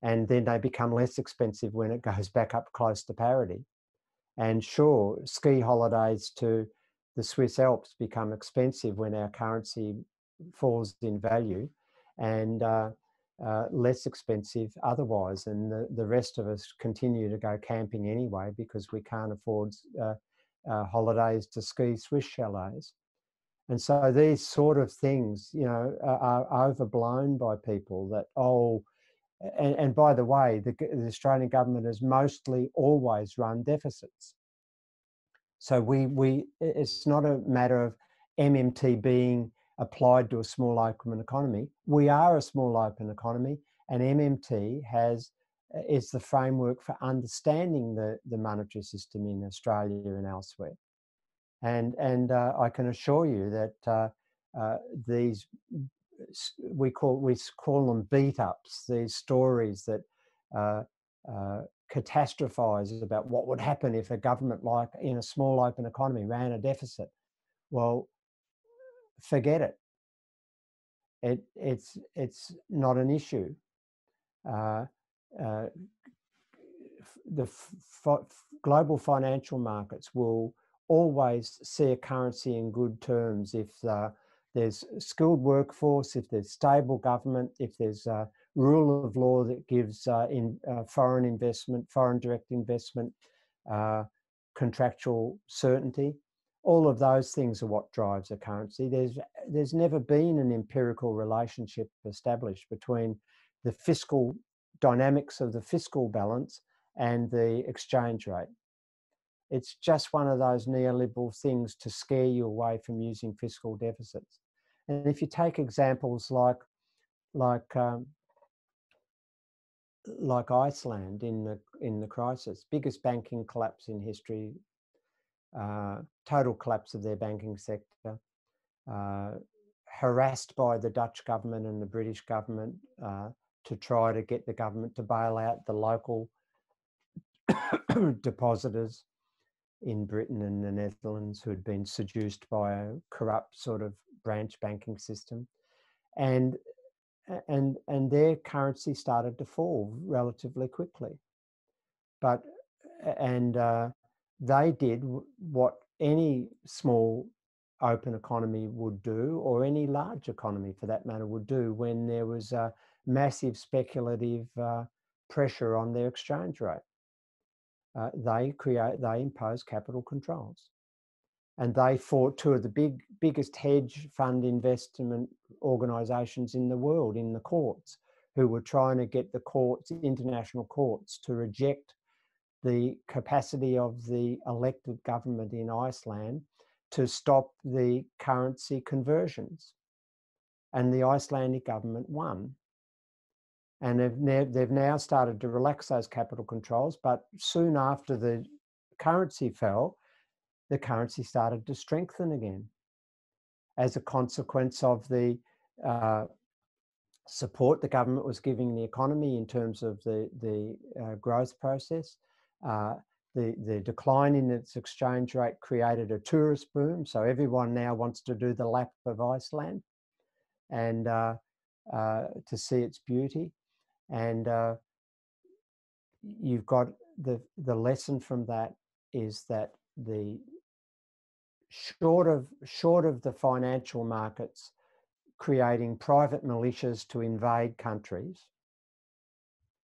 And then they become less expensive when it goes back up close to parity. And sure, ski holidays to the Swiss Alps become expensive when our currency falls in value, and less expensive otherwise. And the rest of us continue to go camping anyway because we can't afford holidays to ski Swiss chalets. And so these sort of things, you know, are overblown by people that, oh, and by the way, the Australian government has mostly always run deficits. So it's not a matter of MMT being applied to a small open economy. We are a small open economy, and MMT is the framework for understanding the monetary system in Australia and elsewhere. And I can assure you that these we call them beat ups, these stories that catastrophize about what would happen if a government like in a small open economy ran a deficit. Well, forget it. It's not an issue. The global financial markets will always see a currency in good terms if there's a skilled workforce, if there's stable government, if there's a rule of law that gives foreign investment, foreign direct investment, contractual certainty. All of those things are what drives a currency. There's never been an empirical relationship established between the fiscal dynamics of the fiscal balance and the exchange rate. It's just one of those neoliberal things to scare you away from using fiscal deficits. And if you take examples like Iceland in the crisis, biggest banking collapse in history, total collapse of their banking sector, harassed by the Dutch government and the British government to try to get the government to bail out the local depositors in Britain and the Netherlands who had been seduced by a corrupt sort of branch banking system, and their currency started to fall relatively quickly. But they did what any small open economy would do, or any large economy for that matter would do, when there was a massive speculative pressure on their exchange rate. They impose capital controls, and they fought two of the biggest hedge fund investment organisations in the world in the courts, who were trying to get the courts, international courts, to reject the capacity of the elected government in Iceland to stop the currency conversions. And the Icelandic government won. And they've now started to relax those capital controls, but soon after the currency fell, the currency started to strengthen again as a consequence of the support the government was giving the economy in terms of the growth process. The decline in its exchange rate created a tourist boom, so everyone now wants to do the lap of Iceland and to see its beauty. And you've got the lesson from that is that the short of the financial markets creating private militias to invade countries,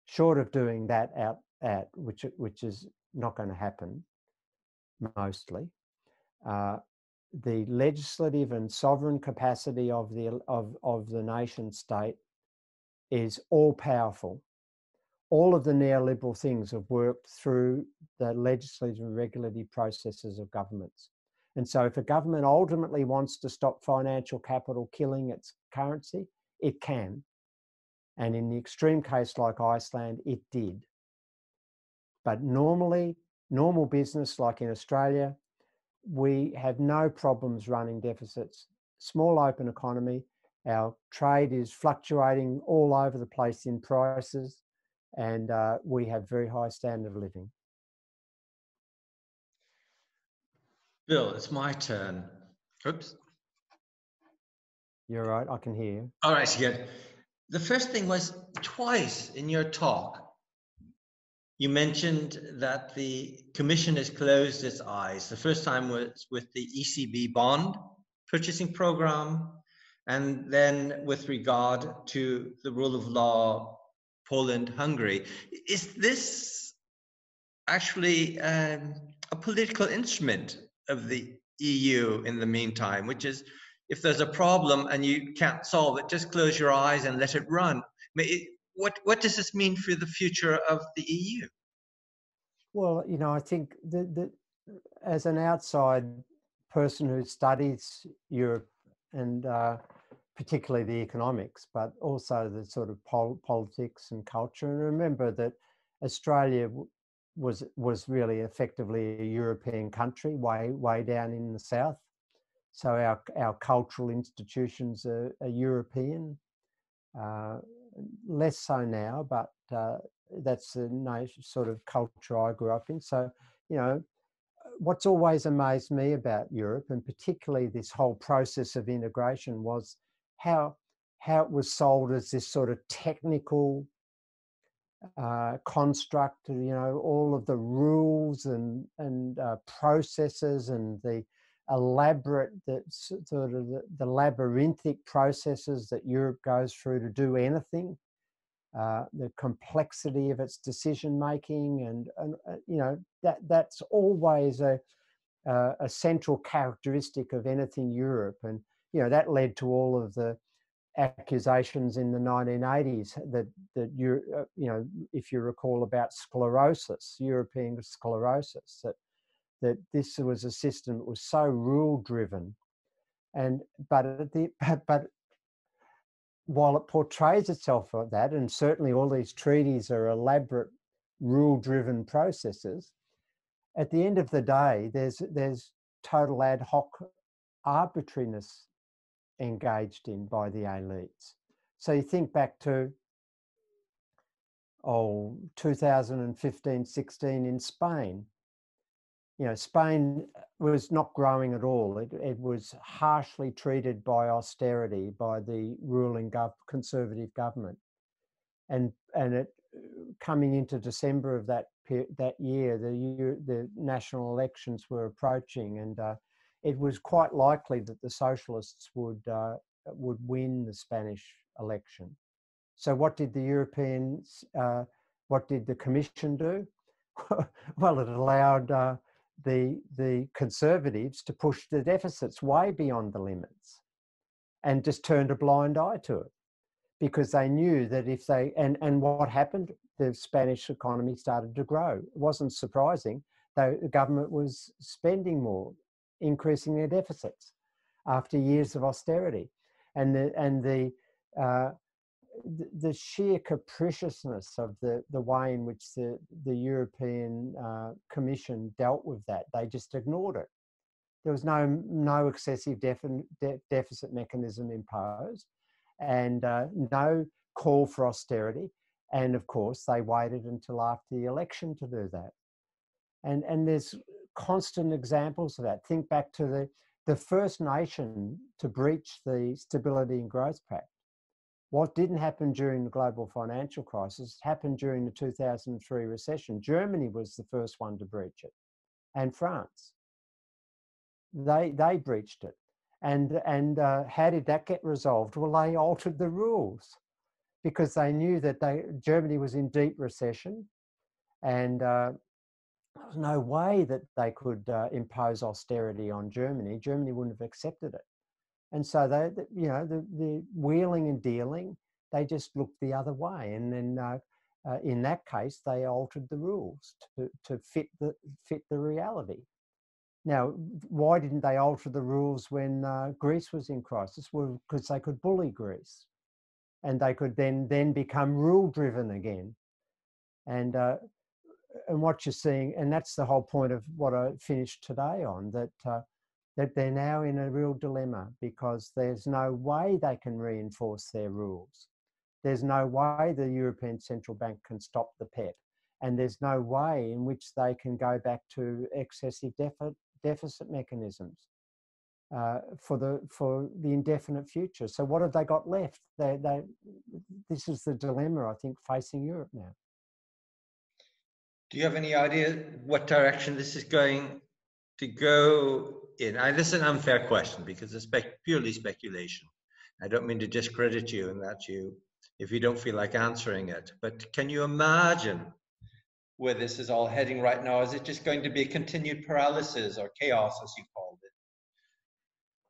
short of doing that which is not going to happen mostly, the legislative and sovereign capacity of the nation state is all powerful. All of the neoliberal things have worked through the legislative and regulatory processes of governments. And so if a government ultimately wants to stop financial capital killing its currency, it can. And in the extreme case like Iceland, it did. But normal business like in Australia, we have no problems running deficits. Small open economy, our trade is fluctuating all over the place in prices, and we have very high standard of living. Bill, it's my turn. Oops. You're right, I can hear you. All right, good. The first thing was twice in your talk, you mentioned that the Commission has closed its eyes. The first time was with the ECB bond purchasing program, and then with regard to the rule of law, Poland, Hungary. Is this actually a political instrument of the EU in the meantime, which is if there's a problem and you can't solve it, just close your eyes and let it run? What does this mean for the future of the EU? Well, I think that as an outside person who studies Europe and particularly the economics, but also the sort of politics and culture, and remember that Australia was really effectively a European country, way down in the south. So our cultural institutions are European, less so now, but that's the sort of culture I grew up in. So, what's always amazed me about Europe, and particularly this whole process of integration, was how it was sold as this sort of technical construct, all of the rules and processes and the elaborate, the labyrinthic processes that Europe goes through to do anything, the complexity of its decision making, and that's always a central characteristic of anything Europe, and that led to all of the accusations in the 1980s that if you recall, about sclerosis, European sclerosis, that this was a system that was so rule driven, but while it portrays itself like that, and certainly all these treaties are elaborate rule driven processes, at the end of the day there's total ad hoc arbitrariness engaged in by the elites. So you think back to 2015-16 in Spain. Spain was not growing at all. It was harshly treated by austerity by the ruling conservative government, and it coming into December of that year, the national elections were approaching, and it was quite likely that the socialists would win the Spanish election. So what did the Commission do? Well, it allowed the Conservatives to push the deficits way beyond the limits and just turned a blind eye to it. because they knew that if they, and what happened, the Spanish economy started to grow. It wasn't surprising, though the government was spending more, increasing their deficits after years of austerity. And the sheer capriciousness of the way in which the European Commission dealt with that, they just ignored it. There was no excessive deficit mechanism imposed, and no call for austerity. And of course, they waited until after the election to do that. And there's constant examples of that. Think back to the first nation to breach the Stability and Growth Pact. What didn't happen during the global financial crisis happened during the 2003 recession. Germany was the first one to breach it, and France. They breached it. And how did that get resolved? Well, they altered the rules because they knew that Germany was in deep recession, and there was no way that they could impose austerity on Germany. Germany wouldn't have accepted it. And so the wheeling and dealing, they just looked the other way. And then in that case, they altered the rules to fit the reality. Now, why didn't they alter the rules when Greece was in crisis? Well, because they could bully Greece, and they could then become rule-driven again. And what you're seeing, and that's the whole point of what I finished today on, that they're now in a real dilemma because there's no way they can reinforce their rules. There's no way the European Central Bank can stop the PEP, and there's no way in which they can go back to excessive deficit mechanisms for the indefinite future. So what have they got left? This is the dilemma, I think, facing Europe now. Do you have any idea what direction this is going to go in? This is an unfair question because it's purely speculation. I don't mean to discredit you and that if you don't feel like answering it, but can you imagine where this is all heading right now? Is it just going to be a continued paralysis or chaos, as you called it?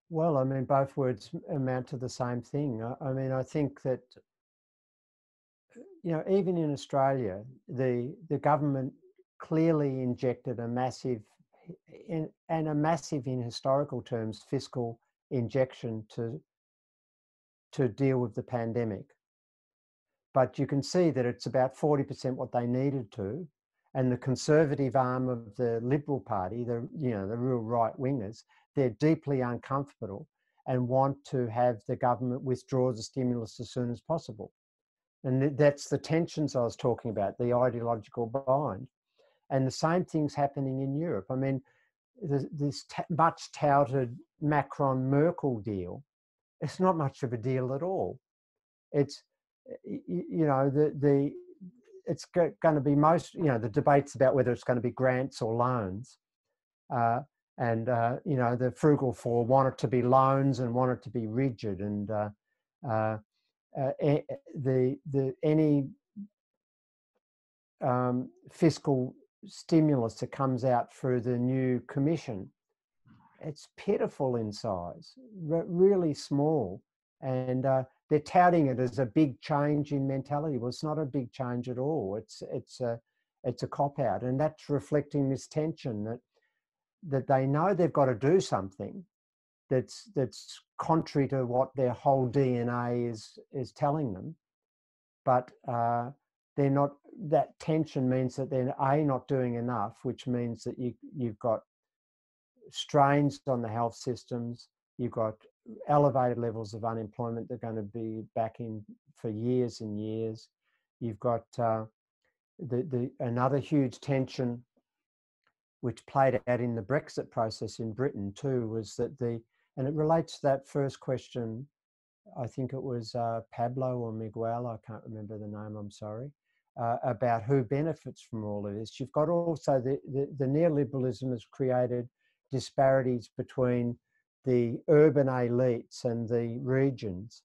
Well, I mean, both words amount to the same thing. I mean, I think that, even in Australia, the government clearly injected a massive, in historical terms, fiscal injection to deal with the pandemic. But you can see that it's about 40% what they needed to, and the conservative arm of the Liberal Party, the real right wingers, they're deeply uncomfortable and want to have the government withdraw the stimulus as soon as possible. And that's the tensions I was talking about, the ideological bind. And the same thing's happening in Europe. I mean, this much touted Macron-Merkel deal, it's not much of a deal at all. It's, it's going to be the debates about whether it's going to be grants or loans. The Frugal Four want it to be loans and want it to be rigid. And any fiscal stimulus that comes out through the new commission, it's pitiful in size, really small. And they're touting it as a big change in mentality. Well, it's not a big change at all. It's a cop-out, and that's reflecting this tension that they know they've got to do something that's contrary to what their whole DNA is telling them, but they're not. That tension means that they're not doing enough, which means that you've got strains on the health systems. You've got elevated levels of unemployment. They're going to be back in for years and years. You've got another huge tension, which played out in the Brexit process in Britain too, was that and it relates to that first question. I think it was Pablo or Miguel, I can't remember the name, I'm sorry, about who benefits from all of this. You've got also the neoliberalism has created disparities between the urban elites and the regions.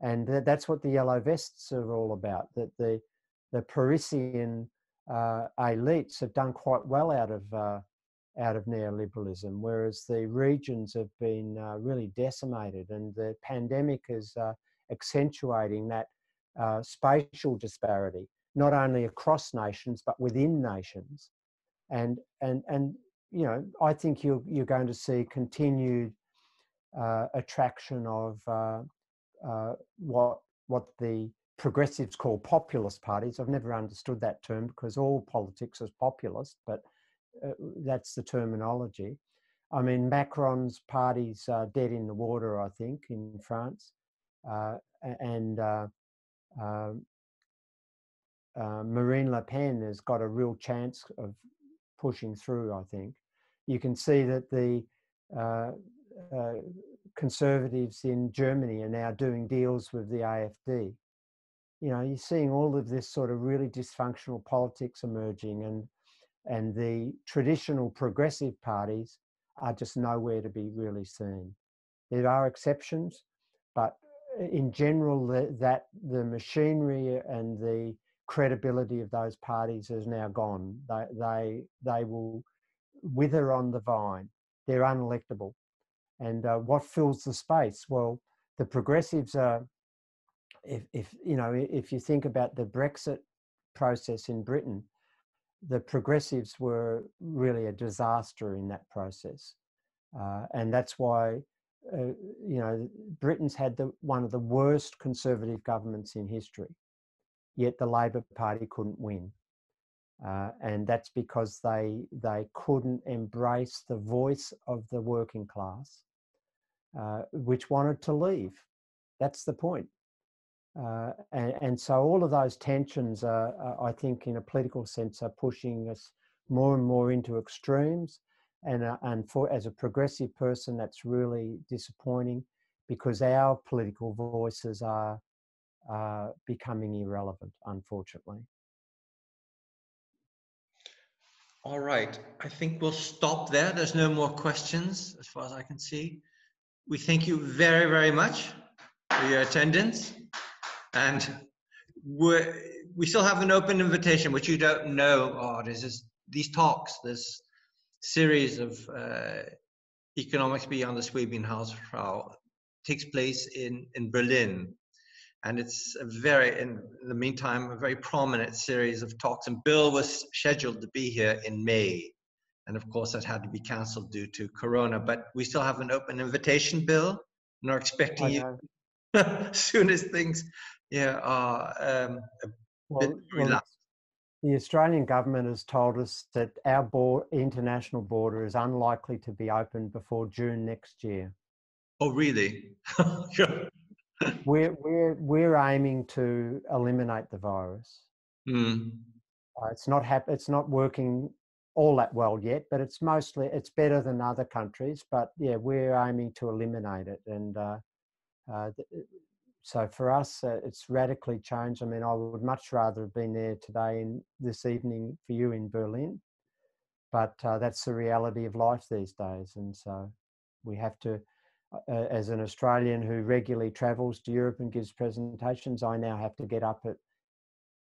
And that's what the yellow vests are all about, that the Parisian elites have done quite well out of neoliberalism, whereas the regions have been really decimated, and the pandemic has accentuating that spatial disparity, not only across nations, but within nations. And you know, I think you're going to see continued attraction of what the progressives call populist parties. I've never understood that term because all politics is populist, but that's the terminology. I mean, Macron's party's dead in the water, I think, in France. Marine Le Pen has got a real chance of pushing through, I think. You can see that the conservatives in Germany are now doing deals with the AfD. You know, you're seeing all of this sort of really dysfunctional politics emerging, and the traditional progressive parties are just nowhere to be really seen. There are exceptions, but in general, the machinery and the credibility of those parties is now gone. They will wither on the vine. They're unelectable. And what fills the space? Well, the progressives are, if you think about the Brexit process in Britain, the progressives were really a disaster in that process. And that's why, Britain's had one of the worst conservative governments in history, yet the Labor Party couldn't win. And that's because they couldn't embrace the voice of the working class, which wanted to leave. That's the point. And so all of those tensions are, I think, in a political sense, are pushing us more and more into extremes. And as a progressive person, that's really disappointing because our political voices are becoming irrelevant, unfortunately. All right, I think we'll stop there. There's no more questions as far as I can see. We thank you very, very much for your attendance. And we still have an open invitation, which you don't know. There's these talks, this series of economics beyond the Swabian hausfrau takes place in Berlin. And it's in the meantime, a very prominent series of talks. And Bill was scheduled to be here in May. And of course, that had to be cancelled due to Corona. But we still have an open invitation, Bill, and are expecting you as soon as things are relaxed. The Australian government has told us that our international border is unlikely to be open before June next year. Oh, really? We're aiming to eliminate the virus. It's not working all that well yet, but it's better than other countries. But yeah, we're aiming to eliminate it, and so for us, it's radically changed. I mean, I would much rather have been there today and this evening for you in Berlin, but that's the reality of life these days, and so we have to. As an Australian who regularly travels to Europe and gives presentations, I now have to get up at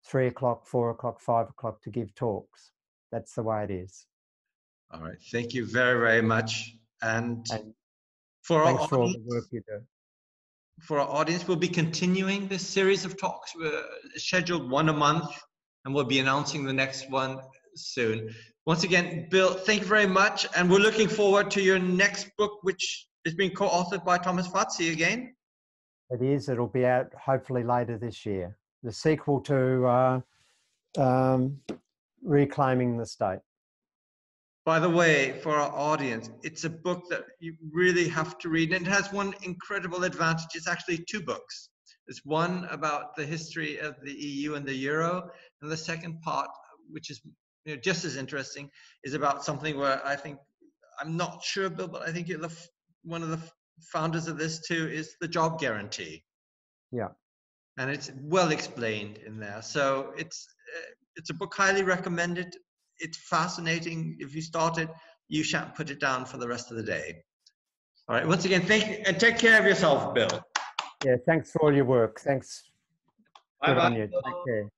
3 o'clock, 4 o'clock, 5 o'clock to give talks. That's the way it is. All right. Thank you very, very much. And for thanks for all the work you do. For our audience, we'll be continuing this series of talks. We're scheduled one a month, and we'll be announcing the next one soon. Once again, Bill, thank you very much. And we're looking forward to your next book, which is being co-authored by Thomas Fatsi again. It is. It'll be out hopefully later this year. The sequel to Reclaiming the State. By the way, for our audience, it's a book that you really have to read. And it has one incredible advantage. It's actually two books. There's one about the history of the EU and the Euro. And the second part, which is just as interesting, is about something where I think, I'm not sure, Bill, but I think you're one of the founders of this too, is the job guarantee. Yeah. And it's well explained in there. So it's a book highly recommended. It's fascinating. If you start it, you shan't put it down for the rest of the day. All right. Once again, thank you, and take care of yourself, Bill. Yeah. Thanks for all your work. Thanks. Bye-bye. Good on you. Take care.